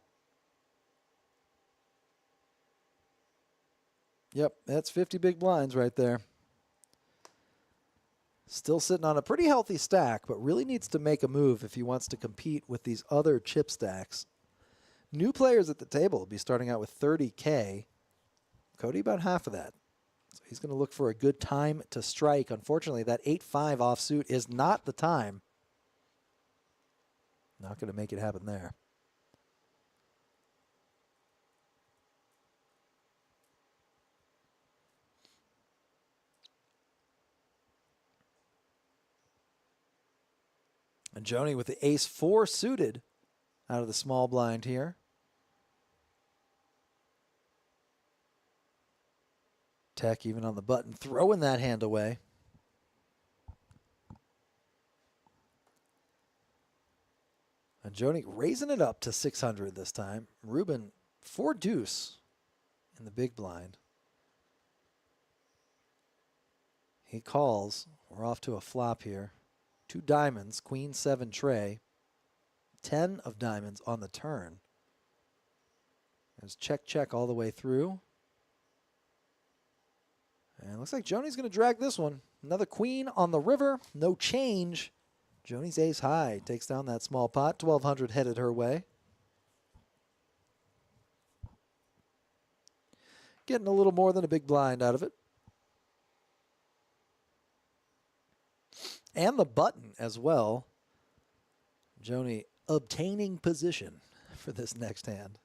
Yep, that's 50 big blinds right there. Still sitting on a pretty healthy stack, but really needs to make a move if he wants to compete with these other chip stacks. New players at the table will be starting out with 30K. Cody about half of that. So he's going to look for a good time to strike. Unfortunately, that 8-5 offsuit is not the time. Not going to make it happen there. And Joni with the ace-4 suited out of the small blind here. Tech even on the button, throwing that hand away. And Joni raising it up to 600 this time. Ruben 4 deuce in the big blind. He calls. We're off to a flop here. 2 diamonds, queen 7 tray. 10 of diamonds on the turn. There's check, check all the way through. And it looks like Joni's going to drag this one. Another queen on the river. No change. Joni's ace high. Takes down that small pot. 1,200 headed her way. Getting a little more than a big blind out of it. And the button as well. Joni obtaining position for this next hand.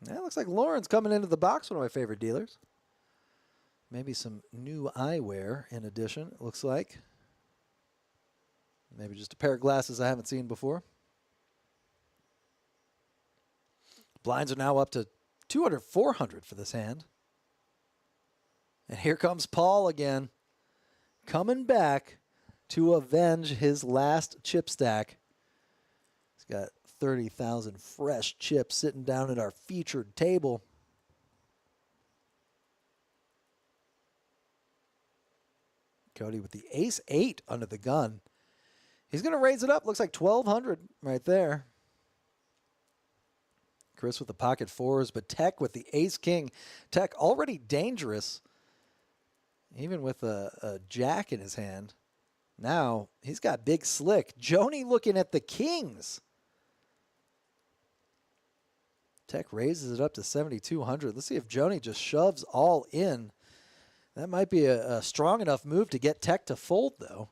That looks like Lauren's coming into the box, one of my favorite dealers. Maybe some new eyewear in addition, it looks like. Maybe just a pair of glasses I haven't seen before. Blinds are now up to 200, 400 for this hand. And here comes Paul again, coming back to avenge his last chip stack. He's got 30,000 fresh chips sitting down at our featured table. Cody with the ace-8 under the gun. He's going to raise it up. Looks like 1,200 right there. Chris with the pocket fours, but Tech with the ace-king. Tech already dangerous, even with a jack in his hand. Now he's got big slick. Joni looking at the kings. Tech raises it up to 7,200. Let's see if Joni just shoves all in. That might be a strong enough move to get Tech to fold, though.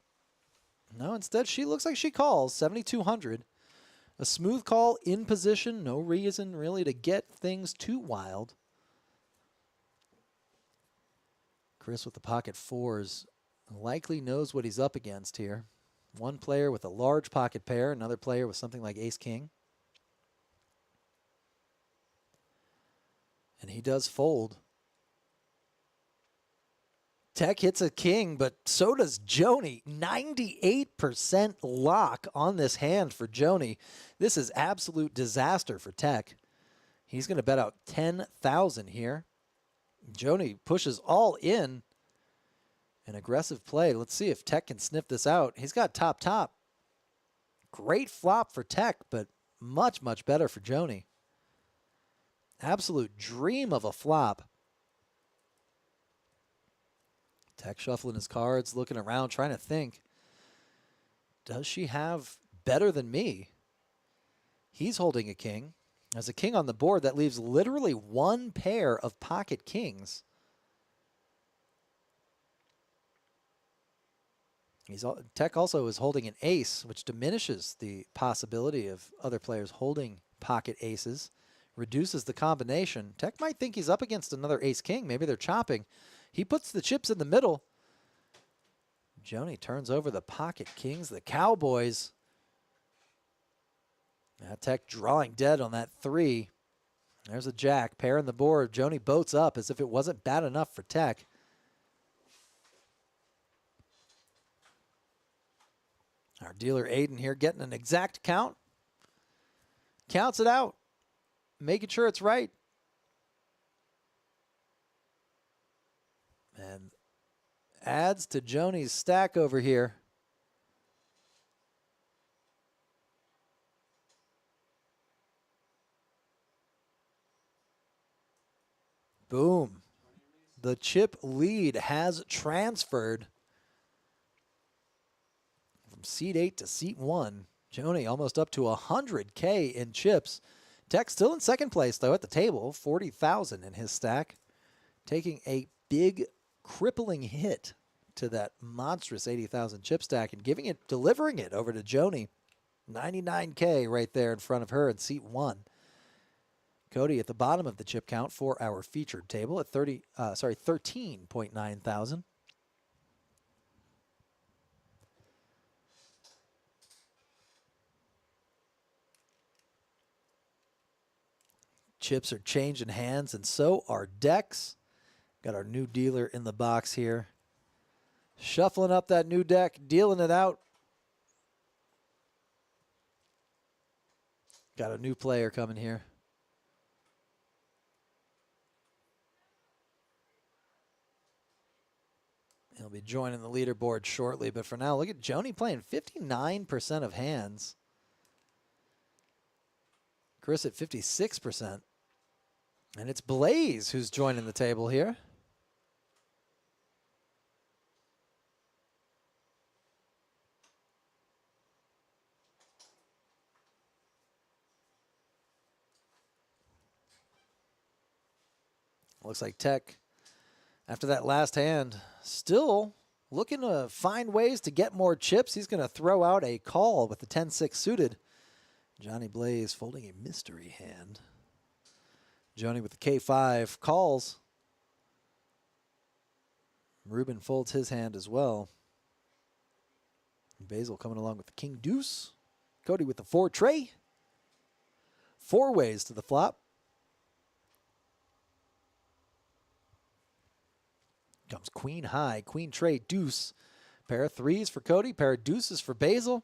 No, instead, she looks like she calls 7,200. A smooth call in position. No reason, really, to get things too wild. Chris with the pocket fours likely knows what he's up against here. One player with a large pocket pair, another player with something like ace-king. And he does fold. Tech hits a king, but so does Joni. 98% lock on this hand for Joni. This is absolute disaster for Tech. He's going to bet out 10,000 here. Joni pushes all in. An aggressive play. Let's see if Tech can sniff this out. He's got top. Great flop for Tech, but much, much better for Joni. Absolute dream of a flop. Tech shuffling his cards, looking around, trying to think. Does she have better than me? He's holding a king. As a king on the board, that leaves literally one pair of pocket kings. Tech also is holding an ace, which diminishes the possibility of other players holding pocket aces. Reduces the combination. Tech might think he's up against another ace-king. Maybe they're chopping. He puts the chips in the middle. Joni turns over the pocket kings, the Cowboys. Now Tech drawing dead on that 3. There's a jack, pair on the board. Joni boats up as if it wasn't bad enough for Tech. Our dealer Aiden here getting an exact count. Counts it out. Making sure it's right. And adds to Joni's stack over here. Boom. The chip lead has transferred from seat 8 to seat 1. Joni almost up to 100K in chips. Tech still in second place, though, at the table. 40,000 in his stack. Taking a big, crippling hit to that monstrous 80,000 chip stack and delivering it over to Joni. 99K right there in front of her in seat 1. Cody at the bottom of the chip count for our featured table at 13.9 thousand. Chips are changing hands, and so are decks. Got our new dealer in the box here. Shuffling up that new deck, dealing it out. Got a new player coming here. He'll be joining the leaderboard shortly, but for now, look at Joni playing 59% of hands. Chris at 56%. And it's Blaze who's joining the table here. Looks like Tech, after that last hand, still looking to find ways to get more chips. He's going to throw out a call with the 10-6 suited. Johnny Blaze folding a mystery hand. Joni with the K5 calls. Ruben folds his hand as well. Basil coming along with the King Deuce. Cody with the 4 tray. 4 ways to the flop. Comes Queen High, Queen Tray, Deuce. Pair of 3s for Cody, pair of deuces for Basil.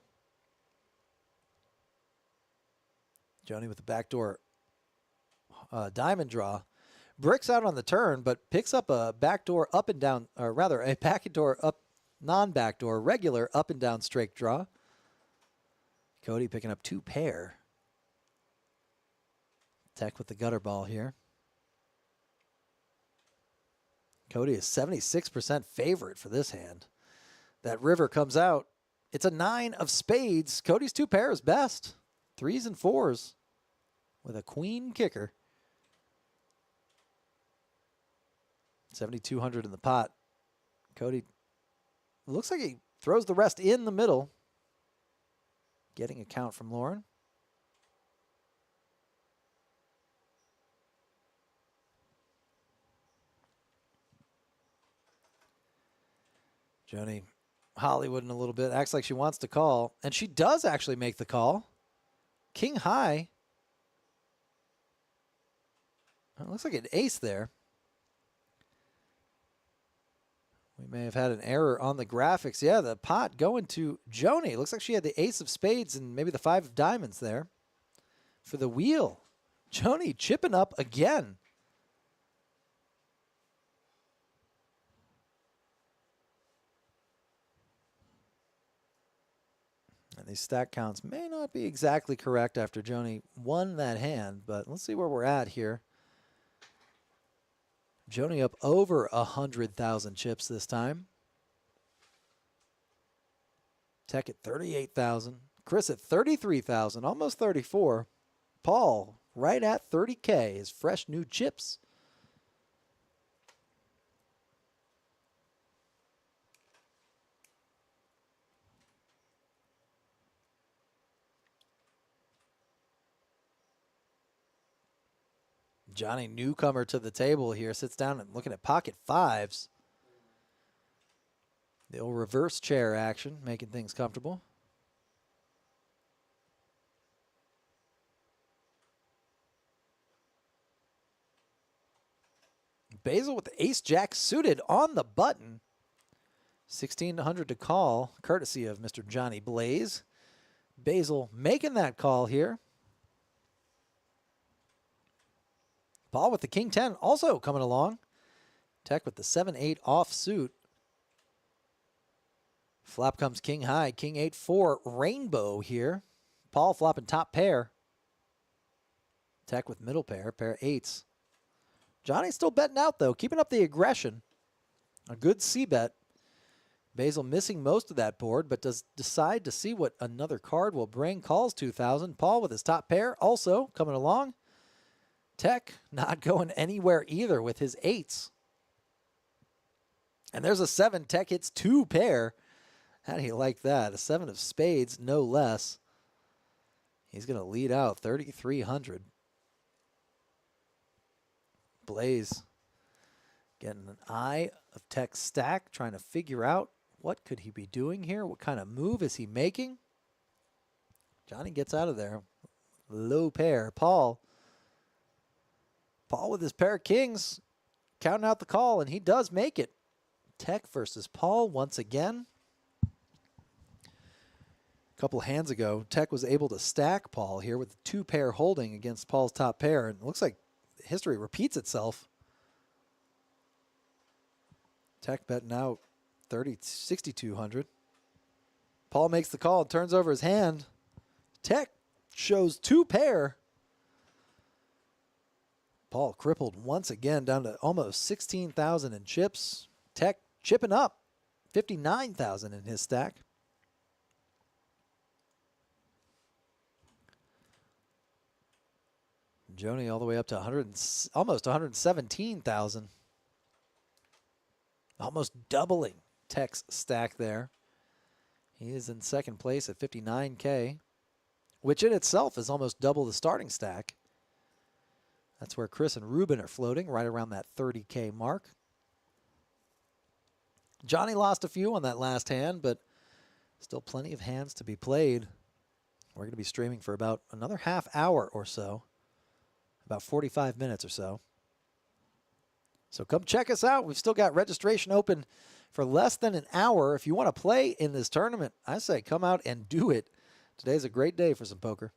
Joni with the backdoor diamond draw. Bricks out on the turn, but picks up a backdoor up and down, or rather a backdoor up, non-backdoor, regular up and down straight draw. Cody picking up 2 pair. Tech with the gutter ball here. Cody is 76% favorite for this hand. That river comes out. It's a 9 of spades. Cody's 2 pair is best. 3s and 4s with a queen kicker. 7,200 in the pot. Cody looks like he throws the rest in the middle. Getting a count from Lauren. Joni Hollywood in a little bit. Acts like she wants to call. And she does actually make the call. King High. It looks like an ace there. We may have had an error on the graphics. Yeah, the pot going to Joni. Looks like she had the ace of spades and maybe the 5 of diamonds there for the wheel. Joni chipping up again. And these stack counts may not be exactly correct after Joni won that hand, but let's see where we're at here. Joni up over 100,000 chips this time. Tech at 38,000. Chris at 33,000, almost 34. Paul right at 30K, his fresh new chips. Johnny, newcomer to the table here, sits down and looking at pocket 5s. The old reverse chair action, making things comfortable. Basil with the ace-jack suited on the button. 1,600 to call, courtesy of Mr. Johnny Blaze. Basil making that call here. Paul with the King 10 also coming along. Tech with the 7-8 offsuit. Flop comes King High, King 8-4 rainbow here. Paul flopping top pair. Tech with middle pair, pair of 8s. Johnny's still betting out though, keeping up the aggression. A good C-bet. Basil missing most of that board, but does decide to see what another card will bring. Calls 2,000. Paul with his top pair also coming along. Tech not going anywhere either with his 8s. And there's a 7. Tech hits 2 pair. How do you like that? A 7 of spades, no less. He's going to lead out 3,300. Blaze getting an eye of Tech's stack, trying to figure out what could he be doing here? What kind of move is he making? Johnny gets out of there. Low pair. Paul with his pair of kings, counting out the call, and he does make it. Tech versus Paul once again. A couple hands ago, Tech was able to stack Paul here with the 2 pair holding against Paul's top pair, and it looks like history repeats itself. Tech betting out 6,200. Paul makes the call and turns over his hand. Tech shows 2 pair. Paul crippled once again down to almost 16,000 in chips. Tech chipping up 59,000 in his stack. Joni all the way up to almost 117,000. Almost doubling Tech's stack there. He is in second place at 59K, which in itself is almost double the starting stack. That's where Chris and Ruben are floating, right around that 30K mark. Johnny lost a few on that last hand, but still plenty of hands to be played. We're going to be streaming for about another half hour or so, about 45 minutes or so. So come check us out. We've still got registration open for less than an hour. If you want to play in this tournament, I say come out and do it. Today's a great day for some poker.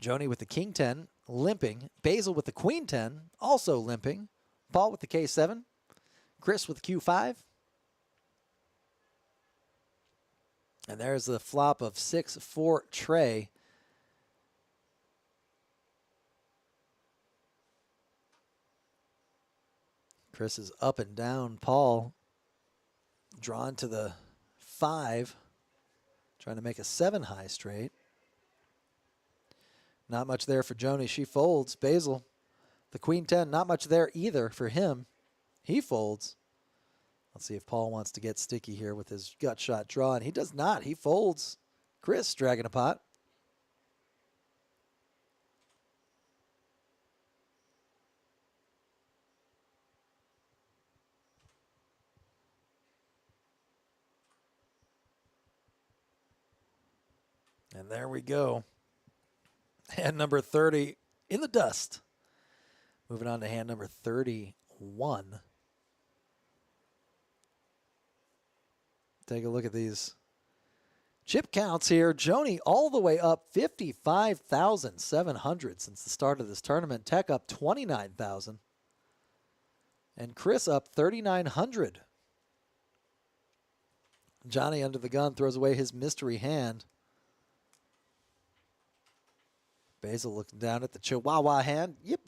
Joni with the King 10, limping. Basil with the Queen 10, also limping. Paul with the K7. Chris with the Q5. And there's the flop of 6-4 Trey. Chris is up and down. Paul drawn to the 5, trying to make a 7 high straight. Not much there for Joni. She folds. Basil, the Queen 10, not much there either for him. He folds. Let's see if Paul wants to get sticky here with his gut shot draw, and he does not. He folds. Chris dragging a pot. And there we go. Hand number 30 in the dust. Moving on to hand number 31. Take a look at these chip counts here. Joni all the way up 55,700 since the start of this tournament. Tech up 29,000. And Chris up 3,900. Johnny under the gun throws away his mystery hand. Basil looking down at the Chihuahua hand. Yep.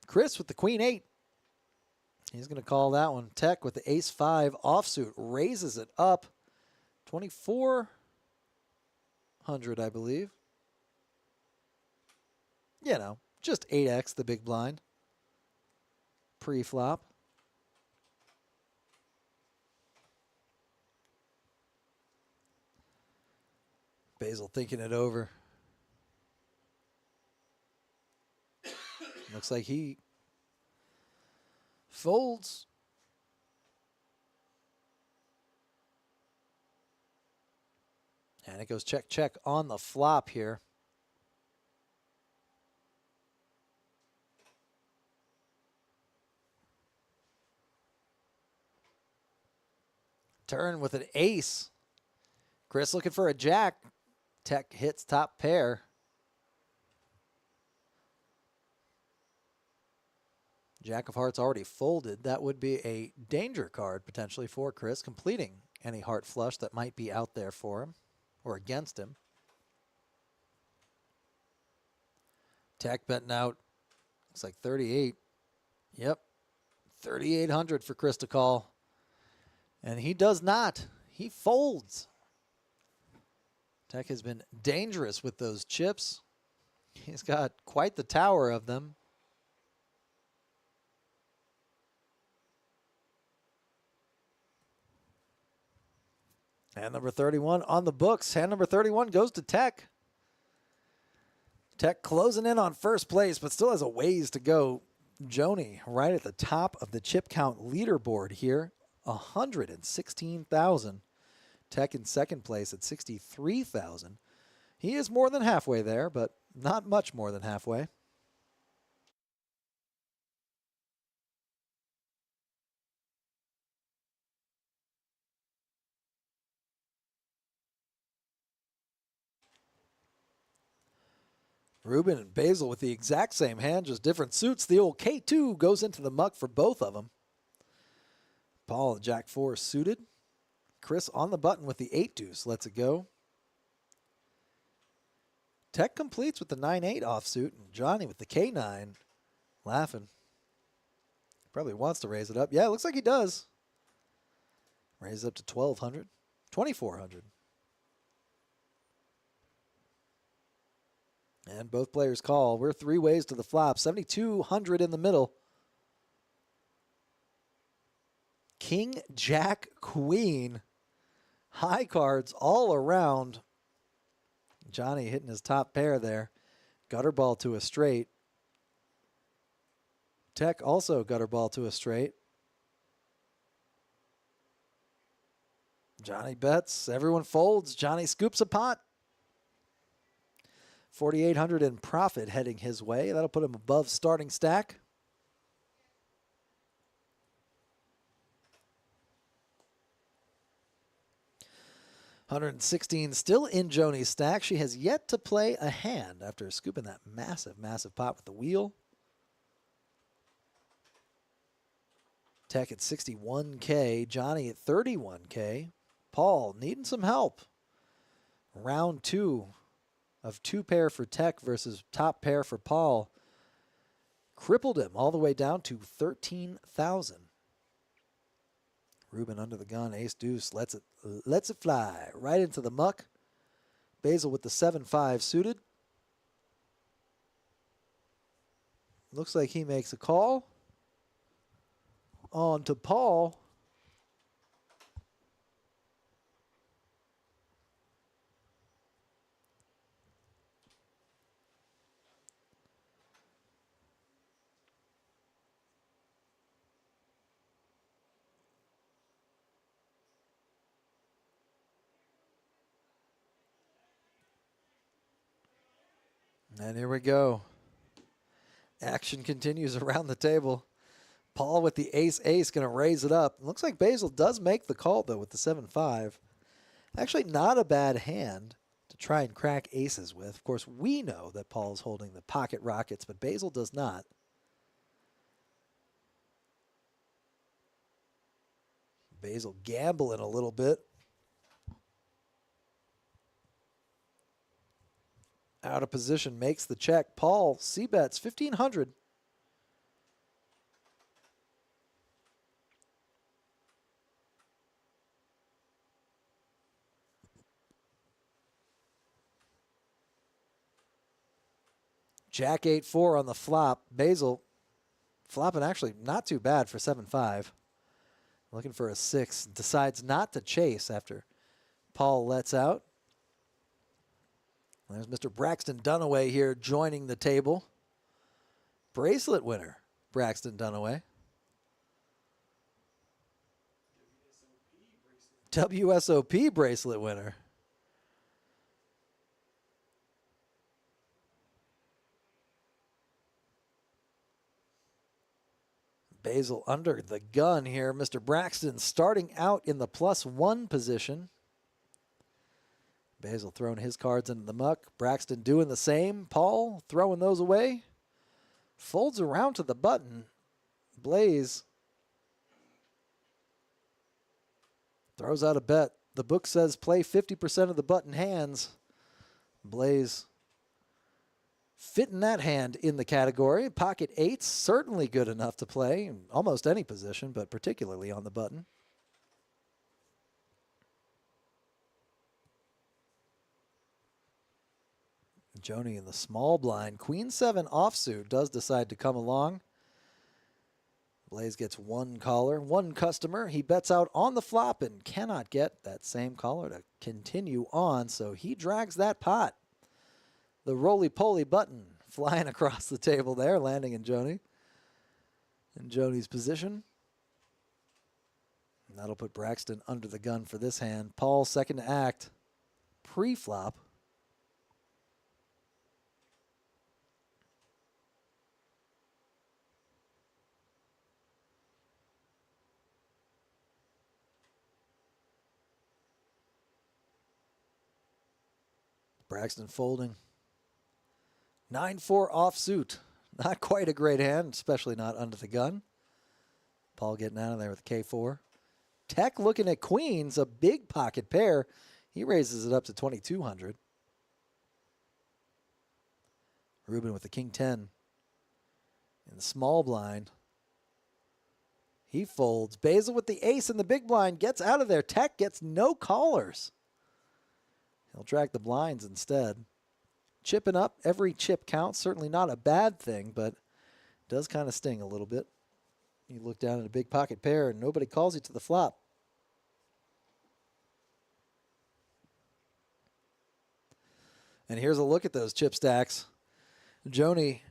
Chris with the Queen 8. He's going to call that one. Tech with the Ace 5 offsuit raises it up 2,400, I believe. You know, just 8x the big blind. Pre-flop. Basil thinking it over. Looks like he folds. And it goes check on the flop here. Turn with an ace. Chris looking for a jack. Tech hits top pair. Jack of hearts already folded. That would be a danger card potentially for Chris, completing any heart flush that might be out there for him or against him. Tech betting out. Looks like 38. Yep. 3,800 for Chris to call. And he does not. He folds. Tech has been dangerous with those chips. He's got quite the tower of them. Hand number 31 on the books. Hand number 31 goes to Tech. Tech closing in on first place, but still has a ways to go. Joni right at the top of the chip count leaderboard here, 116,000. Tech in second place at 63,000. He is more than halfway there, but not much more than halfway. Ruben and Basil with the exact same hand, just different suits. The old K2 goes into the muck for both of them. Paul and Jack 4 suited. Chris on the button with the 8 deuce. Lets it go. Tech completes with the 9-8 offsuit. And Johnny with the K9 laughing. Probably wants to raise it up. Yeah, it looks like he does. Raise it up to 1,200. 2,400. And both players call. We're 3 ways to the flop. 7,200 in the middle. King, Jack, Queen. High cards all around. Johnny hitting his top pair there. Gutter ball to a straight. Tech also gutter ball to a straight. Johnny bets. Everyone folds. Johnny scoops a pot. 4,800 in profit heading his way. That'll put him above starting stack. $116 still in Joni's stack. She has yet to play a hand after scooping that massive, massive pot with the wheel. Tech at 61K. Johnny at 31K. Paul needing some help. Round 2 of 2 pair for Tech versus top pair for Paul. Crippled him all the way down to 13,000. Ruben under the gun, ace deuce, lets it fly right into the muck. Basil with the 7-5 suited. Looks like he makes a call. On to Paul. And here we go. Action continues around the table. Paul with the ace-ace going to raise it up. Looks like Basil does make the call, though, with the 7-5. Actually, not a bad hand to try and crack aces with. Of course, we know that Paul's holding the pocket rockets, but Basil does not. Basil gambling a little bit. Out of position, makes the check. Paul c-bets 1,500. Jack 8-4 on the flop. Basil flopping actually not too bad for 7-5. Looking for a 6. Decides not to chase after Paul lets out. There's Mr. Braxton Dunaway here joining the table. Bracelet winner, Braxton Dunaway. WSOP bracelet winner. Basil under the gun here. Mr. Braxton starting out in the +1 position. Basil throwing his cards into the muck. Braxton doing the same. Paul throwing those away. Folds around to the button. Blaze throws out a bet. The book says play 50% of the button hands. Blaze fitting that hand in the category. Pocket 8s, certainly good enough to play in almost any position, but particularly on the button. Joni in the small blind. Queen 7 offsuit does decide to come along. Blaze gets one caller, one customer. He bets out on the flop and cannot get that same caller to continue on, so he drags that pot. The roly-poly button flying across the table there, landing in Joni. In Joni's position. And that'll put Braxton under the gun for this hand. Paul second to act. Pre-flop. Braxton folding. 9-4 offsuit. Not quite a great hand, especially not under the gun. Paul getting out of there with K4. Tech looking at queens, a big pocket pair. He raises it up to 2,200. Ruben with the king 10 in the small blind. He folds. Basil with the ace in the big blind gets out of there. Tech gets no callers. He'll drag the blinds instead. Chipping up. Every chip counts. Certainly not a bad thing, but does kind of sting a little bit. You look down at a big pocket pair and nobody calls you to the flop. And here's a look at those chip stacks. Joni,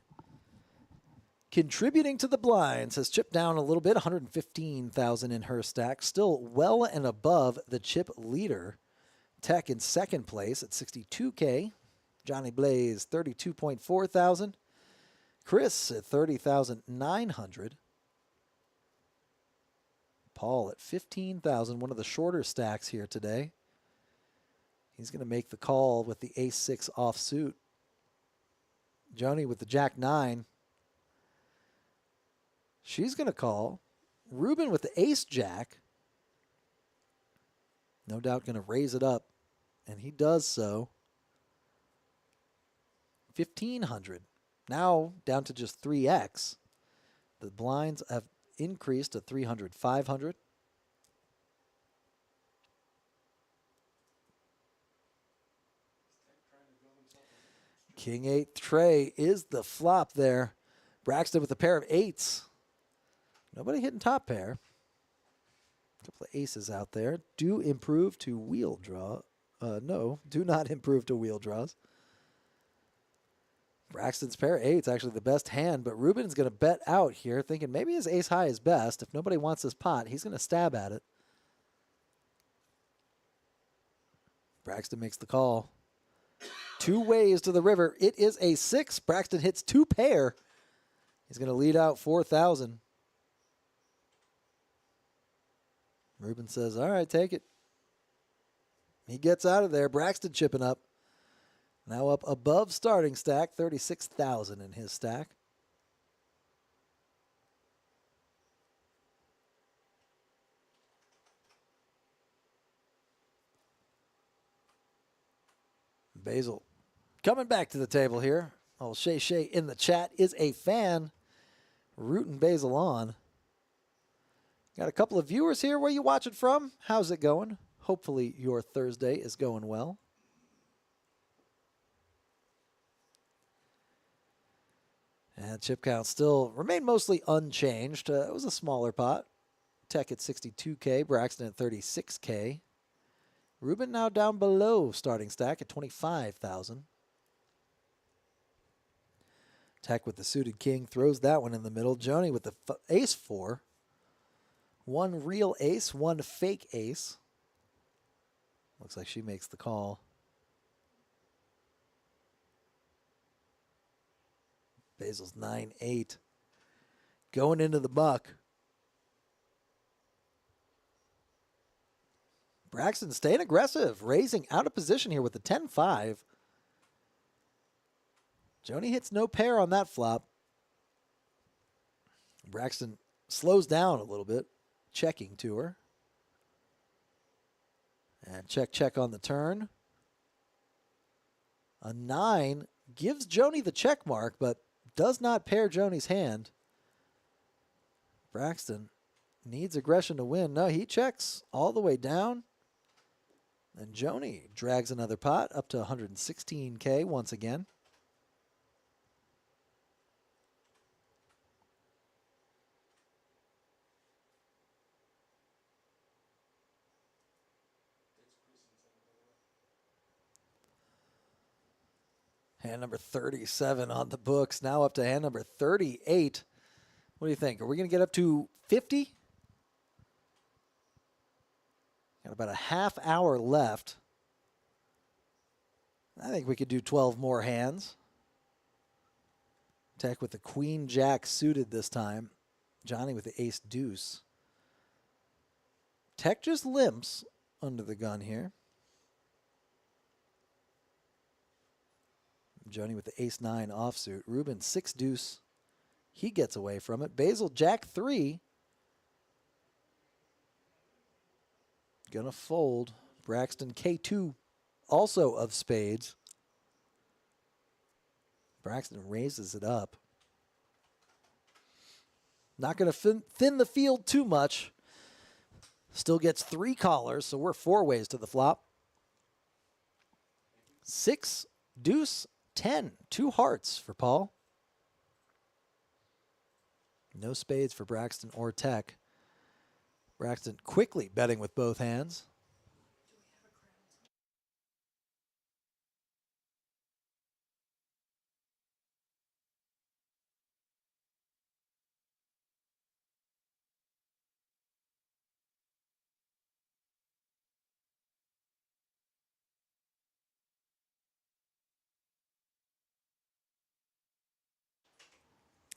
contributing to the blinds, has chipped down a little bit, 115,000 in her stack. Still well and above the chip leader. Tech in second place at 62K. Johnny Blaze, 32.4 thousand. Chris at 30,900. Paul at 15,000, one of the shorter stacks here today. He's going to make the call with the ace-6 offsuit. Joni with the jack-9. She's going to call. Ruben with the ace-jack. No doubt going to raise it up, and he does so. 1,500. Now down to just 3x. The blinds have increased to 300, 500. King 8 tray is the flop there. Braxton with a pair of eights. Nobody hitting top pair. A couple of aces out there. Do improve to wheel draw. No, do not improve to wheel draws. Braxton's pair of eights, actually the best hand, but Ruben's going to bet out here, thinking maybe his ace high is best. If nobody wants his pot, he's going to stab at it. Braxton makes the call. Two ways to the river. It is a 6. Braxton hits 2 pair. He's going to lead out 4,000. Ruben says, all right, take it. He gets out of there. Braxton chipping up. Now up above starting stack, 36,000 in his stack. Basil coming back to the table here. Oh, Shay Shay in the chat is a fan. Rooting Basil on. Got a couple of viewers here. Where you watching from? How's it going? Hopefully your Thursday is going well. And chip count still remain mostly unchanged. It was a smaller pot. Tech at 62K, Braxton at 36K. Ruben now down below starting stack at 25,000. Tech with the suited king throws that one in the middle. Joni with the ace-4. One real ace, one fake ace. Looks like she makes the call. Basil's 9-8. Going into the buck. Braxton staying aggressive, raising out of position here with the 10-5. Joni hits no pair on that flop. Braxton slows down a little bit, checking to her. And check, check on the turn. A 9 gives Joni the check mark, but does not pair Joni's hand. Braxton needs aggression to win. No, he checks all the way down. And Joni drags another pot up to 116K once again. Hand number 37 on the books. Now up to hand number 38. What do you think? Are we going to get up to 50? Got about a half hour left. I think we could do 12 more hands. Tech with the queen jack suited this time. Johnny with the ace deuce. Tech just limps under the gun here. Joni with the ace-9 offsuit. Ruben 6 deuce. He gets away from it. Basil jack 3. Gonna fold. Braxton K2, also of spades. Braxton raises it up. Not going to thin the field too much. Still gets 3 callers, so we're 4 ways to the flop. 6, deuce, 10. 2 hearts for Paul. No spades for Braxton or Tech. Braxton quickly betting with both hands.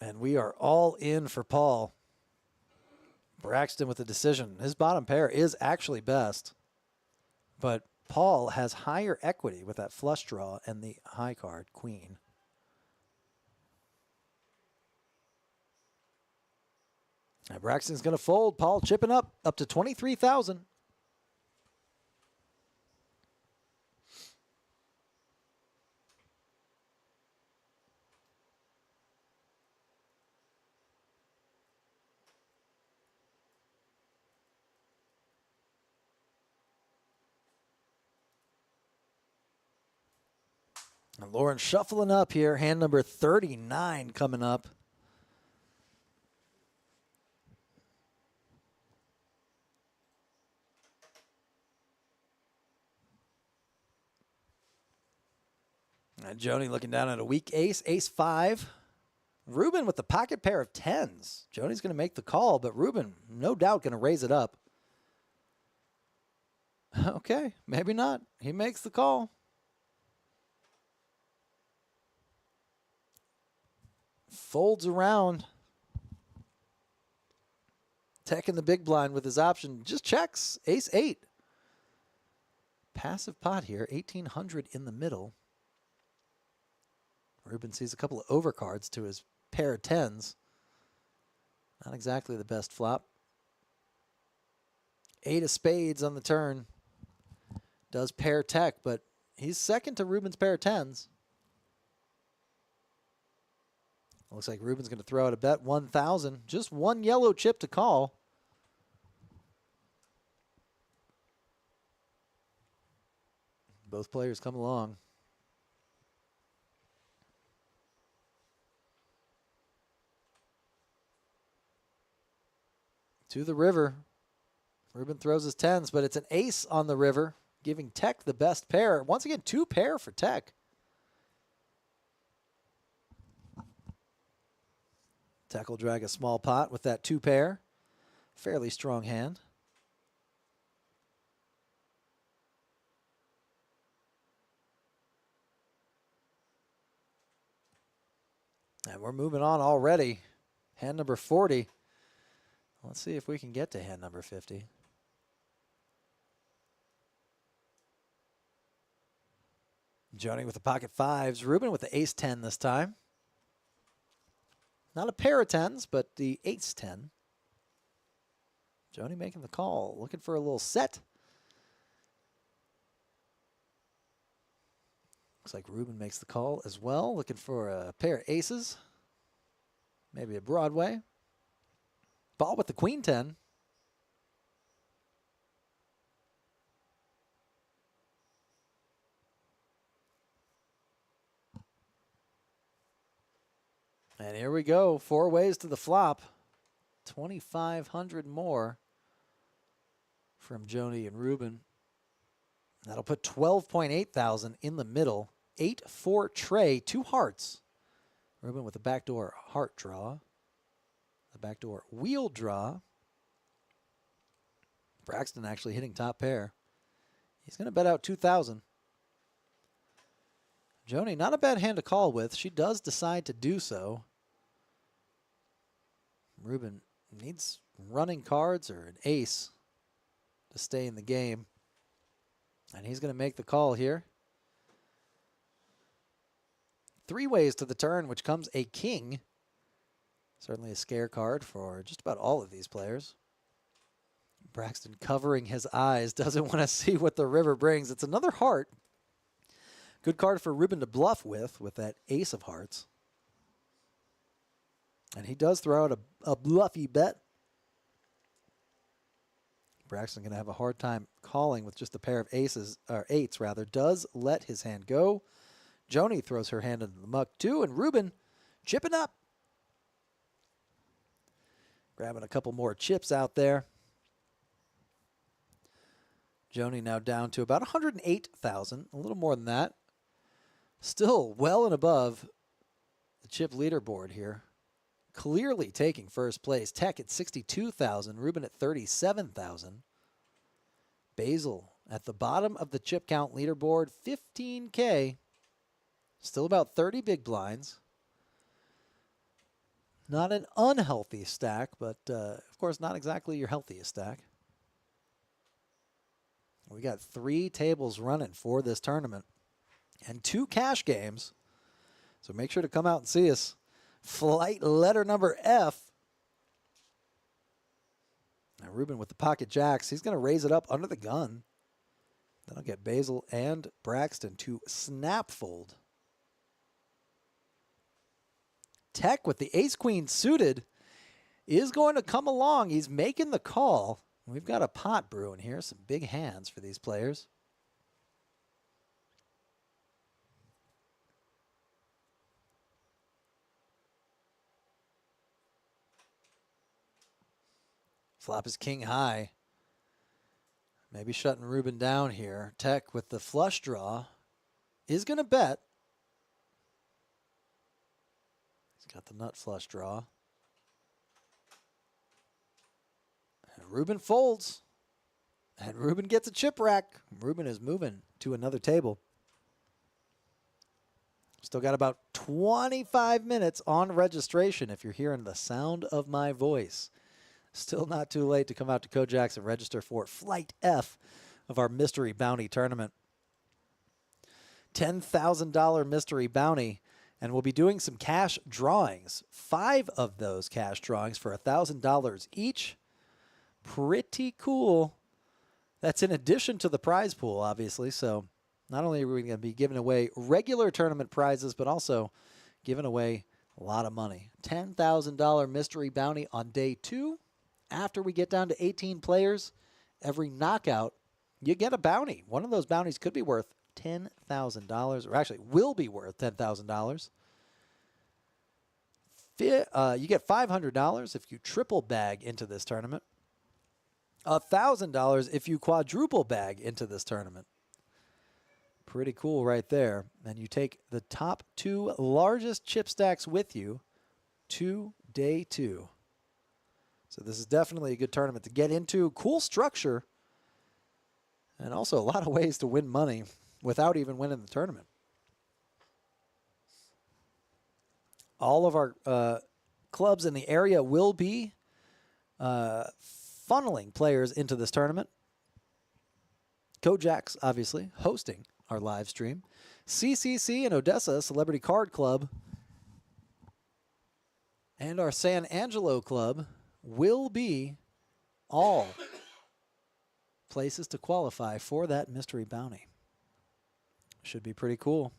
And we are all in for Paul. Braxton with the decision. His bottom pair is actually best. But Paul has higher equity with that flush draw and the high card, queen. And Braxton's going to fold. Paul chipping up to 23,000. And Lauren shuffling up here. Hand number 39 coming up. And Joni looking down at a weak ace, ace-5. Ruben with the pocket pair of 10s. Joni's going to make the call, but Ruben, no doubt, going to raise it up. Okay, maybe not. He makes the call. Folds around. Tech in the big blind with his option. Just checks. Ace-8. Passive pot here. 1,800 in the middle. Ruben sees a couple of overcards to his pair of 10s. Not exactly the best flop. 8 of spades on the turn. Does pair Tech, but he's second to Ruben's pair of 10s. Looks like Ruben's going to throw out a bet 1,000. Just 1 yellow chip to call. Both players come along. To the river. Ruben throws his 10s, but it's an ace on the river, giving Tech the best pair. Once again, 2 pair for Tech. Tech will drag a small pot with that 2 pair. Fairly strong hand. And we're moving on already. Hand number 40. Let's see if we can get to hand number 50. Joni with the pocket 5s. Ruben with the ace-10 this time. Not a pair of 10s, but the ace-10. Joni making the call. Looking for a little set. Looks like Ruben makes the call as well. Looking for a pair of aces. Maybe a Broadway. Ball with the queen 10. And here we go. 4 ways to the flop. 2,500 more from Joni and Ruben. That'll put 12.8 thousand in the middle. 8-4 tray, 2 hearts. Ruben with the backdoor heart draw. The backdoor wheel draw. Braxton actually hitting top pair. He's going to bet out 2,000. Joni, not a bad hand to call with. She does decide to do so. Ruben needs running cards or an ace to stay in the game. And he's going to make the call here. 3 ways to the turn, which comes a king. Certainly a scare card for just about all of these players. Braxton covering his eyes, doesn't want to see what the river brings. It's another heart. Good card for Ruben to bluff with that ace of hearts. And he does throw out a bluffy bet. Braxton going to have a hard time calling with just a pair of aces, or eights rather. Does let his hand go. Joni throws her hand into the muck too, and Ruben chipping up. Grabbing a couple more chips out there. Joni now down to about 108,000, a little more than that. Still well and above the chip leaderboard here. Clearly taking first place. Tech at 62,000, Ruben at 37,000. Basil at the bottom of the chip count leaderboard, 15K. Still about 30 big blinds. Not an unhealthy stack, but of course not exactly your healthiest stack. We got 3 tables running for this tournament and 2 cash games. So make sure to come out and see us. Flight letter number F. Now Ruben with the pocket jacks. He's going to raise it up under the gun. That'll get Basil and Braxton to snap fold. Tech with the ace-queen suited is going to come along. He's making the call. We've got a pot brewing here. Some big hands for these players. Flop is king high. Maybe shutting Ruben down here. Tech with the flush draw is going to bet. He's got the nut flush draw. And Ruben folds. And Ruben gets a chip rack. Ruben is moving to another table. Still got about 25 minutes on registration if you're hearing the sound of my voice. Still not too late to come out to KoJack's and register for Flight F of our Mystery Bounty Tournament. $10,000 Mystery Bounty, and we'll be doing some cash drawings. 5 of those cash drawings for $1,000 each. Pretty cool. That's in addition to the prize pool, obviously. So not only are we going to be giving away regular tournament prizes, but also giving away a lot of money. $10,000 Mystery Bounty on day 2. After we get down to 18 players, every knockout, you get a bounty. One of those bounties could be worth $10,000, or actually will be worth $10,000. You get $500 if you triple bag into this tournament. $1,000 if you quadruple bag into this tournament. Pretty cool right there. And you take the top 2 largest chip stacks with you to day 2. So this is definitely a good tournament to get into. Cool structure. And also a lot of ways to win money without even winning the tournament. All of our clubs in the area will be funneling players into this tournament. KoJack's, obviously, hosting our live stream. CCC in Odessa, Celebrity Card Club, and our San Angelo Club will be all places to qualify for that mystery bounty. Should be pretty cool.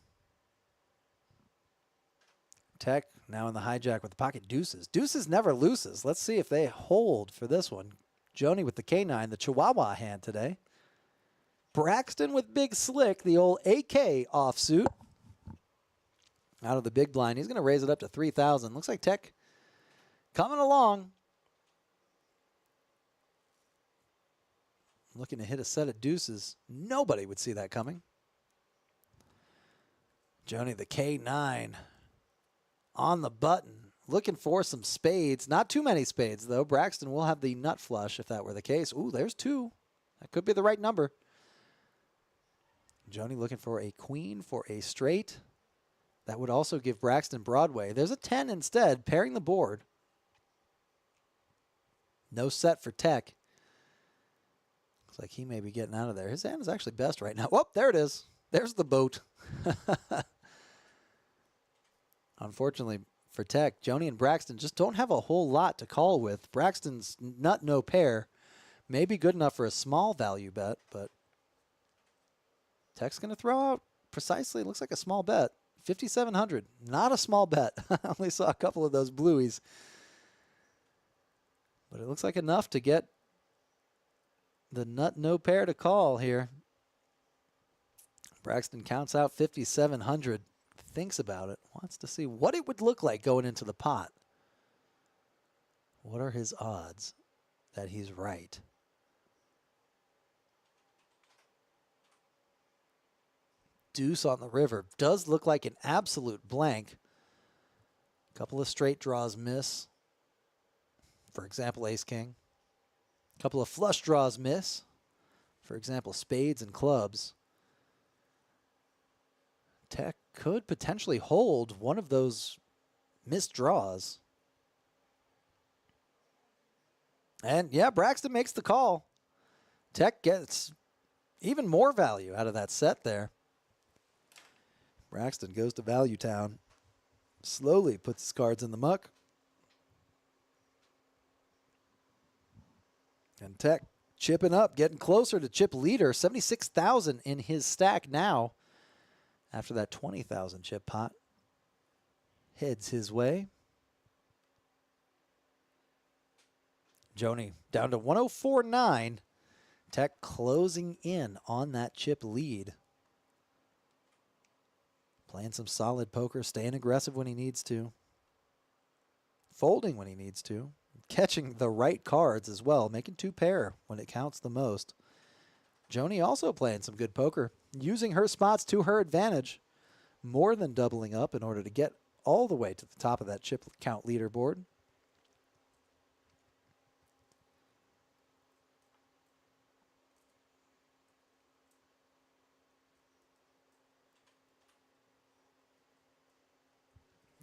Tech now in the hijack with the pocket deuces. Deuces never loses. Let's see if they hold for this one. Joni with the K9, the Chihuahua hand today. Braxton with Big Slick, the old AK offsuit. Out of the big blind. He's going to raise it up to 3,000. Looks like Tech coming along. Looking to hit a set of deuces. Nobody would see that coming. Joni the K9 on the button. Looking for some spades. Not too many spades, though. Braxton will have the nut flush if that were the case. Ooh, there's 2. That could be the right number. Joni looking for a queen for a straight. That would also give Braxton Broadway. There's a 10 instead, pairing the board. No set for Tech. Looks like he may be getting out of there. His hand is actually best right now. Oh, there it is. There's the boat. Unfortunately for Tech, Joni and Braxton just don't have a whole lot to call with. Braxton's nut no pair may be good enough for a small value bet, but Tech's going to throw out precisely, looks like a small bet. 5,700, not a small bet. I only saw a couple of those blueies. But it looks like enough to get the nut no pair to call here. Braxton counts out 5,700, thinks about it, wants to see what it would look like going into the pot. What are his odds that he's right? Deuce on the river does look like an absolute blank. A couple of straight draws miss. For example, ace-king. A couple of flush draws miss. For example, spades and clubs. Tech could potentially hold one of those missed draws. And yeah, Braxton makes the call. Tech gets even more value out of that set there. Braxton goes to Value Town. Slowly puts his cards in the muck. And Tech chipping up, getting closer to chip leader. 76,000 in his stack now. After that 20,000 chip pot heads his way. Joni down to 104.9. Tech closing in on that chip lead. Playing some solid poker, staying aggressive when he needs to. Folding when he needs to. Catching the right cards as well, making two pair when it counts the most. Joni also playing some good poker, using her spots to her advantage, more than doubling up in order to get all the way to the top of that chip count leaderboard.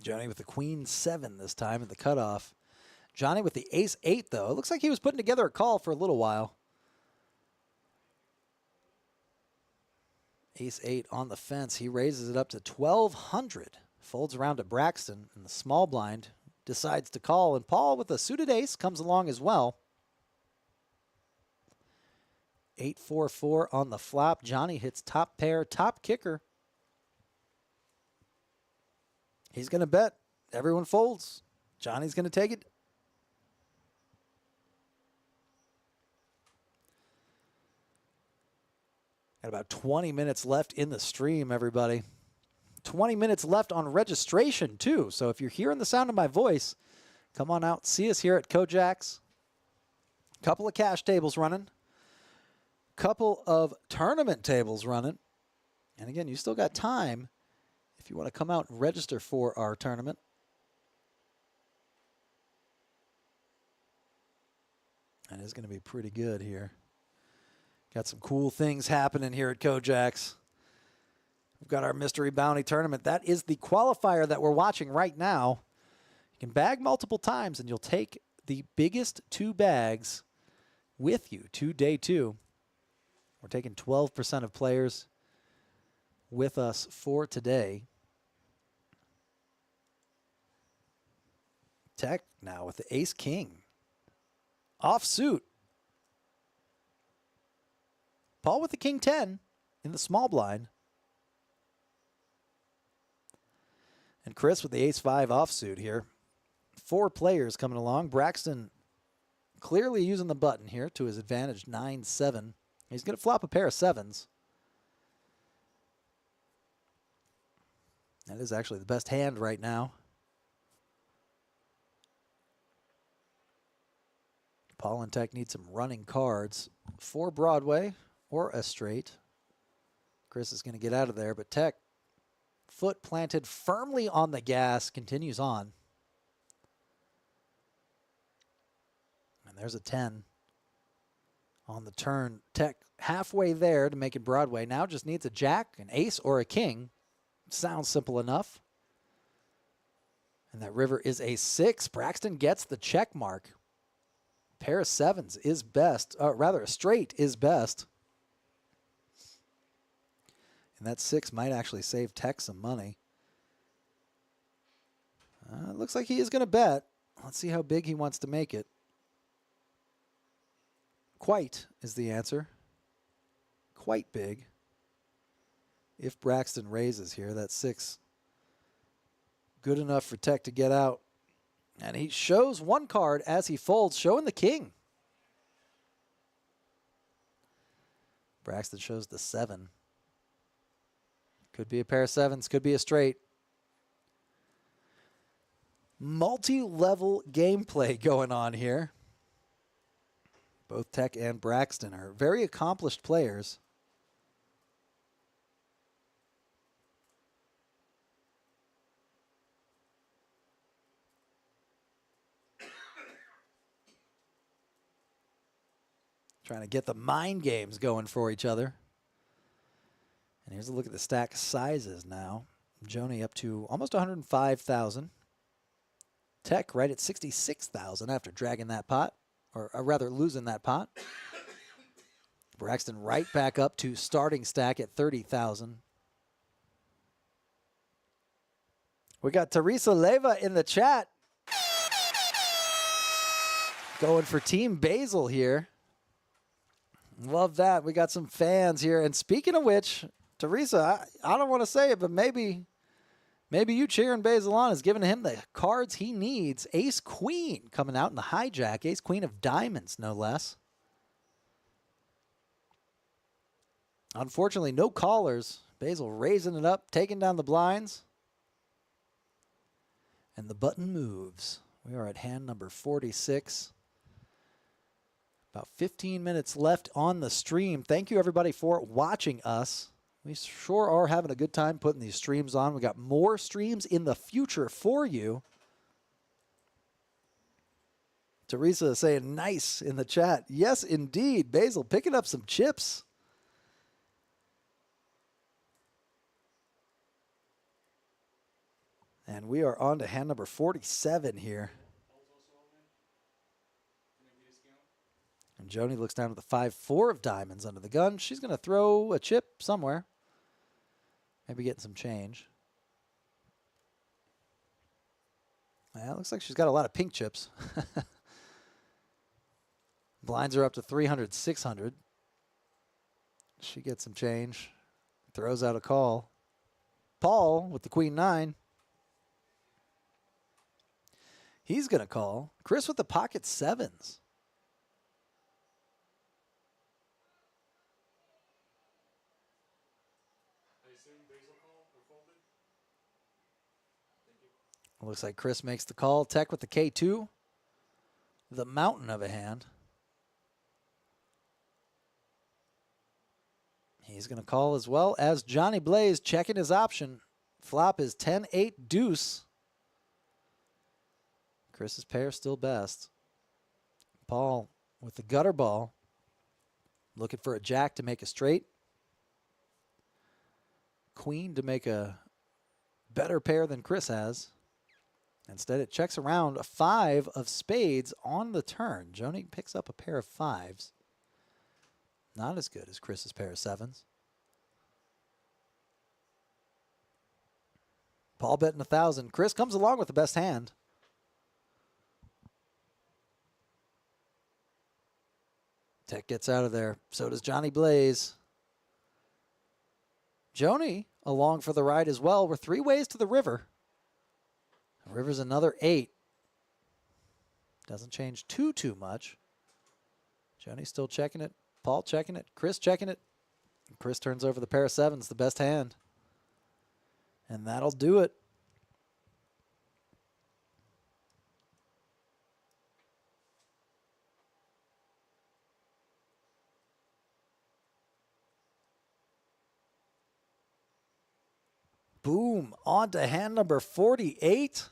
Johnny with the queen 7 this time in the cutoff. Johnny with the ace 8, though. It looks like he was putting together a call for a little while. Ace 8 on the fence. He raises it up to 1,200. Folds around to Braxton in the small blind. Decides to call. And Paul with a suited ace comes along as well. 8-4-4 on the flop. Johnny hits top pair, top kicker. He's going to bet. Everyone folds. Johnny's going to take it. Got about 20 minutes left in the stream, everybody. 20 minutes left on registration, too. So if you're hearing the sound of my voice, come on out. See us here at KoJack's. Couple of cash tables running. Couple of tournament tables running. And again, you still got time if you want to come out and register for our tournament. That is going to be pretty good here. Got some cool things happening here at KoJack's. We've got our Mystery Bounty Tournament. That is the qualifier that we're watching right now. You can bag multiple times, and you'll take the biggest 2 bags with you to day 2. We're taking 12% of players with us for today. Tech now with the ace-king. Offsuit. Paul with the king 10 in the small blind. And Chris with the ace-5 offsuit here. 4 players coming along. Braxton clearly using the button here to his advantage, 9-7. He's going to flop a pair of 7s. That is actually the best hand right now. Paul and Tech need some running cards for Broadway or a straight. Chris is going to get out of there, but Tech, foot planted firmly on the gas, continues on. And there's a 10 on the turn. Tech halfway there to make it Broadway. Now just needs a jack, an ace, or a king. Sounds simple enough. And that river is a 6. Braxton gets the check mark. Pair of 7s is best. Rather, a straight is best. And that 6 might actually save Tech some money. It looks like he is going to bet. Let's see how big he wants to make it. Quite is the answer. Quite big. If Braxton raises here, that's 6. Good enough for Tech to get out. And he shows one card as he folds, showing the king. Braxton shows the 7. Could be a pair of 7s, could be a straight. Multi-level gameplay going on here. Both Tech and Braxton are very accomplished players. Trying to get the mind games going for each other. And here's a look at the stack sizes now. Joni up to almost 105,000. Tech right at 66,000 after dragging that pot, or rather losing that pot. Braxton right back up to starting stack at 30,000. We got Teresa Leva in the chat. Going for Team Basil here. Love that. We got some fans here. And speaking of which, Teresa, I don't want to say it, but maybe you cheering Basil on is giving him the cards he needs. Ace Queen coming out in the hijack. Ace Queen of diamonds, no less. Unfortunately, no callers. Basil raising it up, taking down the blinds. And the button moves. We are at hand number 46. About 15 minutes left on the stream. Thank you, everybody, for watching us. We sure are having a good time putting these streams on. We got more streams in the future for you. Teresa is saying nice in the chat. Yes, indeed. Basil picking up some chips. And we are on to hand number 47 here. And Joni looks down at the 5-4 of diamonds under the gun. She's going to throw a chip somewhere. Maybe getting some change. Yeah, it looks like she's got a lot of pink chips. Blinds are up to 300, 600. She gets some change. Throws out a call. Paul with the Queen 9. He's going to call. Chris with the pocket 7s. Looks like Chris makes the call. Tech with the K2. The mountain of a hand. He's going to call as well as Johnny Blaze checking his option. Flop is 10-8 deuce. Chris's pair still best. Paul with the gutter ball. Looking for a jack to make a straight. Queen to make a better pair than Chris has. Instead, it checks around a 5 of spades on the turn. Joni picks up a pair of 5s. Not as good as Chris's pair of 7s. Paul betting 1,000. Chris comes along with the best hand. Tech gets out of there. So does Johnny Blaze. Joni along for the ride as well. We're 3 ways to the river. River's another 8. Doesn't change too much. Joni's still checking it. Paul checking it. Chris checking it. Chris turns over the pair of 7s, the best hand. And that'll do it. Boom. On to hand number 48.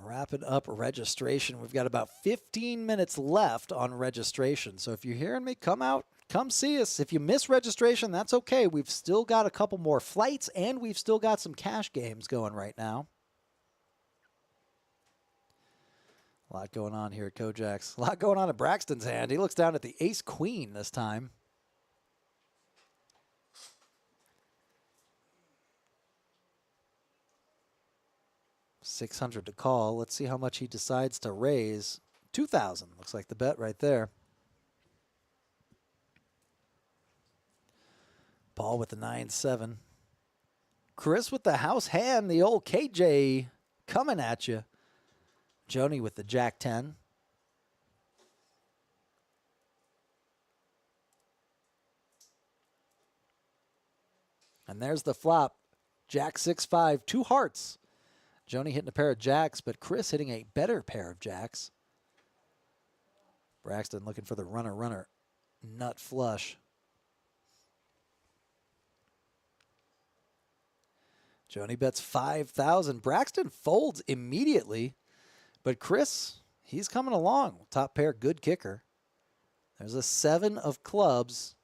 Wrapping up registration. We've got about 15 minutes left on registration. So if you're hearing me, come out, come see us. If you miss registration, that's okay. We've still got a couple more flights, and we've still got some cash games going right now. A lot going on here at KoJack's. A lot going on at Braxton's hand. He looks down at the ace queen this time. 600 to call. Let's see how much he decides to raise. 2,000 looks like the bet right there. Paul with the 9-7. Chris with the house hand, the old KJ coming at you. Joni with the Jack-10. And there's the flop. Jack-6-5, 2 hearts. Joni hitting a pair of jacks, but Chris hitting a better pair of jacks. Braxton looking for the runner, nut flush. Joni bets 5,000. Braxton folds immediately, but Chris, he's coming along. Top pair, good kicker. There's a 7 of clubs.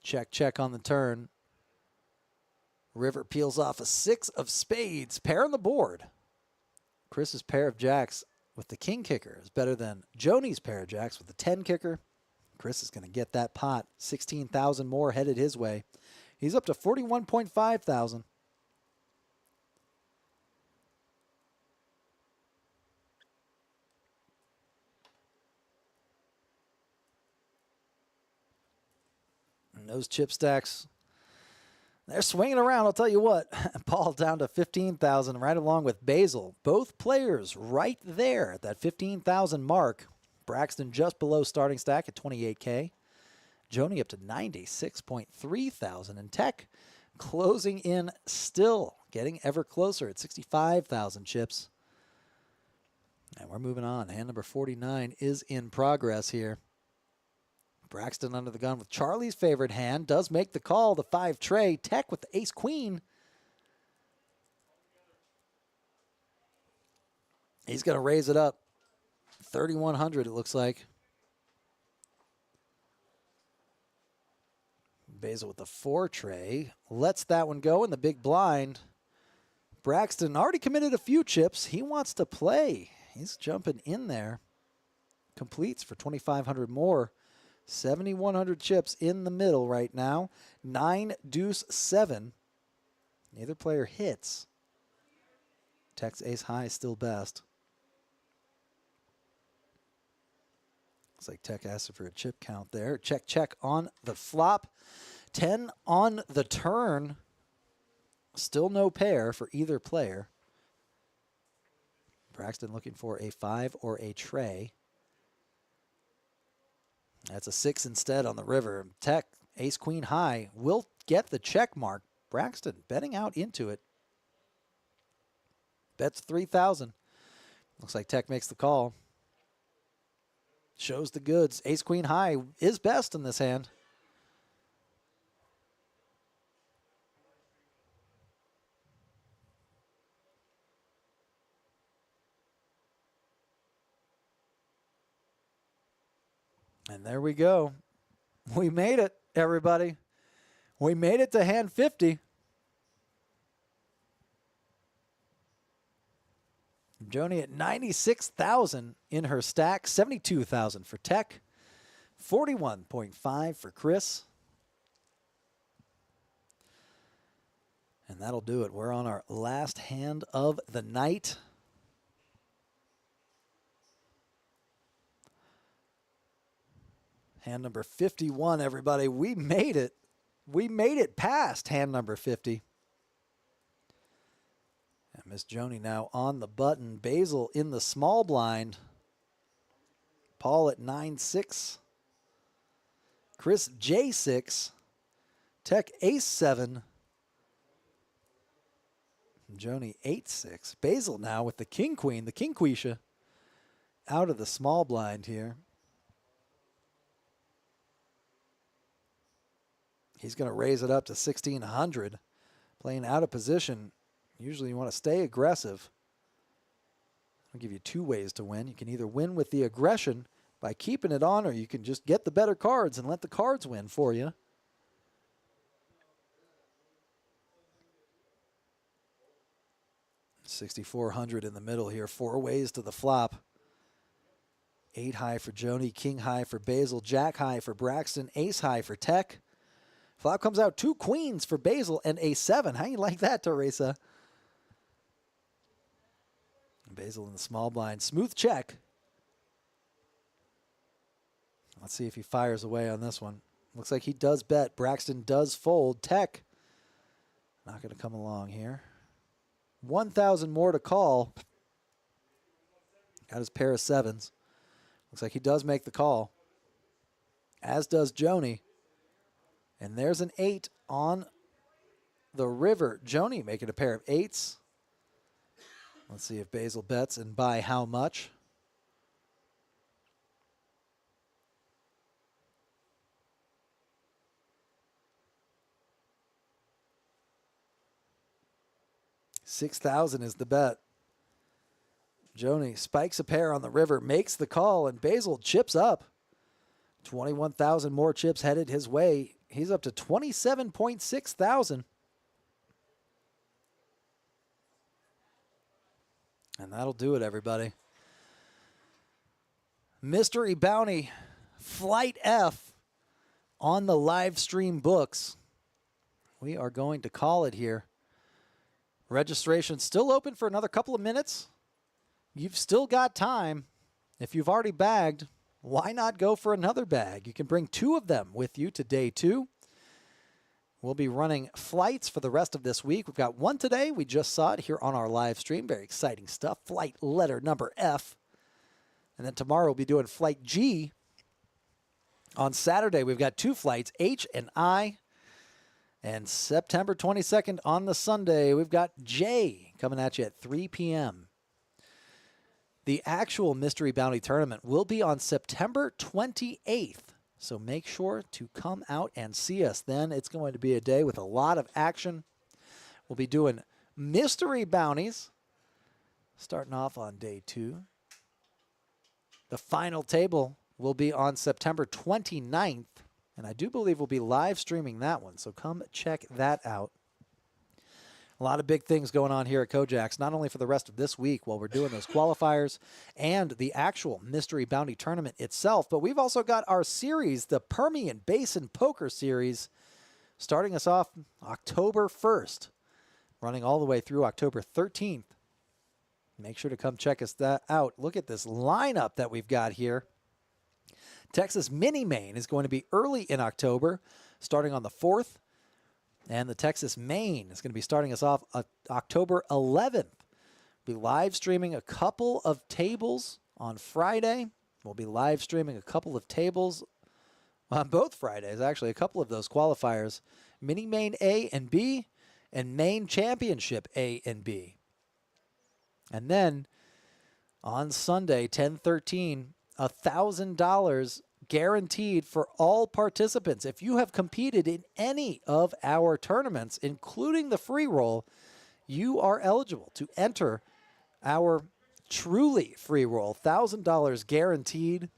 Check, check on the turn. River peels off a 6 of spades. Pair on the board. Chris's pair of jacks with the king kicker is better than Joni's pair of jacks with the 10 kicker. Chris is going to get that pot. 16,000 more headed his way. He's up to 41.5 thousand. And those chip stacks, they're swinging around, I'll tell you what. Paul down to 15,000 right along with Basil. Both players right there at that 15,000 mark. Braxton just below starting stack at 28K. Joni up to 96.3 thousand. And Tech closing in still, getting ever closer at 65,000 chips. And we're moving on. Hand number 49 is in progress here. Braxton under the gun with Charlie's favorite hand. Does make the call, the 5 tray. Tech with the ace-queen. He's going to raise it up. 3,100 it looks like. Basil with the 4 tray. Lets that one go in the big blind. Braxton already committed a few chips. He wants to play. He's jumping in there. Completes for 2,500 more. 7,100 chips in the middle right now. 9 deuce 7. Neither player hits. Tech's ace high still best. Looks like Tech asked for a chip count there. Check, check on the flop. 10 on the turn. Still no pair for either player. Braxton looking for a 5 or a tray. That's a 6 instead on the river. Tech, ace-queen high, will get the check mark. Braxton betting out into it. Bets 3,000. Looks like Tech makes the call. Shows the goods. Ace-queen high is best in this hand. And there we go. We made it, everybody. We made it to hand 50. Joni at 96,000 in her stack. 72,000 for Tech. 41.5 for Chris. And that'll do it. We're on our last hand of the night. Hand number 51, everybody. We made it. We made it past hand number 50. And Miss Joni now on the button. Basil in the small blind. Paul at 9-6. Chris J6. Tech ace-7. Joni 8-6. Basil now with the king-queen, the king-quisha, out of the small blind here. He's going to raise it up to 1,600. Playing out of position. Usually you want to stay aggressive. I'll give you 2 ways to win. You can either win with the aggression by keeping it on, or you can just get the better cards and let the cards win for you. $6,400 in the middle here. 4 ways to the flop. 8 high for Joni, king high for Basil, jack high for Braxton, ace high for Tech. Flop comes out 2 queens for Basil and a 7. How you like that, Teresa? Basil in the small blind. Smooth check. Let's see if he fires away on this one. Looks like he does bet. Braxton does fold. Tech not going to come along here. 1,000 more to call. Got his pair of 7s. Looks like he does make the call, as does Joni. And there's an 8 on the river. Joni making a pair of 8s. Let's see if Basil bets and by how much. $6,000 is the bet. Joni spikes a pair on the river, makes the call, and Basil chips up. 21,000 more chips headed his way. He's up to 27.6 thousand. And that'll do it, everybody. Mystery Bounty Flight F on the live stream books. We are going to call it here. Registration still open for another couple of minutes. You've still got time. If you've already bagged, why not go for another bag? You can bring 2 of them with you to day 2. We'll be running flights for the rest of this week. We've got one today. We just saw it here on our live stream. Very exciting stuff. Flight letter number F. And then tomorrow we'll be doing flight G. On Saturday, we've got 2 flights, H and I. And September 22nd on the Sunday, we've got J coming at you at 3 p.m. The actual Mystery Bounty Tournament will be on September 28th. So make sure to come out and see us then. It's going to be a day with a lot of action. We'll be doing mystery bounties starting off on day 2. The final table will be on September 29th. And I do believe we'll be live streaming that one. So come check that out. A lot of big things going on here at KoJack's, not only for the rest of this week while we're doing those qualifiers and the actual Mystery Bounty Tournament itself, but we've also got our series, the Permian Basin Poker Series, starting us off October 1st, running all the way through October 13th. Make sure to come check us out. Look at this lineup that we've got here. Texas Mini Main is going to be early in October, starting on the 4th. And the Texas Main is going to be starting us off October 11th. We'll be live streaming a couple of tables on Friday. We'll be live streaming a couple of tables on both Fridays, actually, a couple of those qualifiers. Mini Main A and B and Main Championship A and B. And then on Sunday, 10/13, $1,000 guaranteed for all participants. If you have competed in any of our tournaments, including the free roll, you are eligible to enter our truly free roll. $1,000 guaranteed.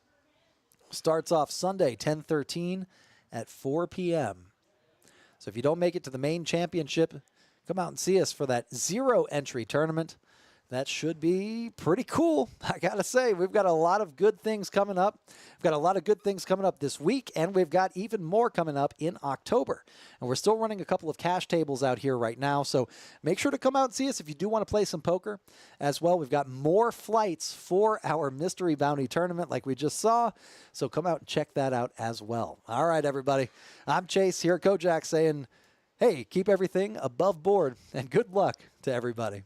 Starts off Sunday, 10/13 at 4 p.m. So if you don't make it to the main championship, come out and see us for that 0 entry tournament. That should be pretty cool. I got to say, we've got a lot of good things coming up. We've got a lot of good things coming up this week, and we've got even more coming up in October. And we're still running a couple of cash tables out here right now, so make sure to come out and see us if you do want to play some poker as well. We've got more flights for our Mystery Bounty Tournament like we just saw, so come out and check that out as well. All right, everybody. I'm Chase here at KoJack's saying, hey, keep everything above board, and good luck to everybody.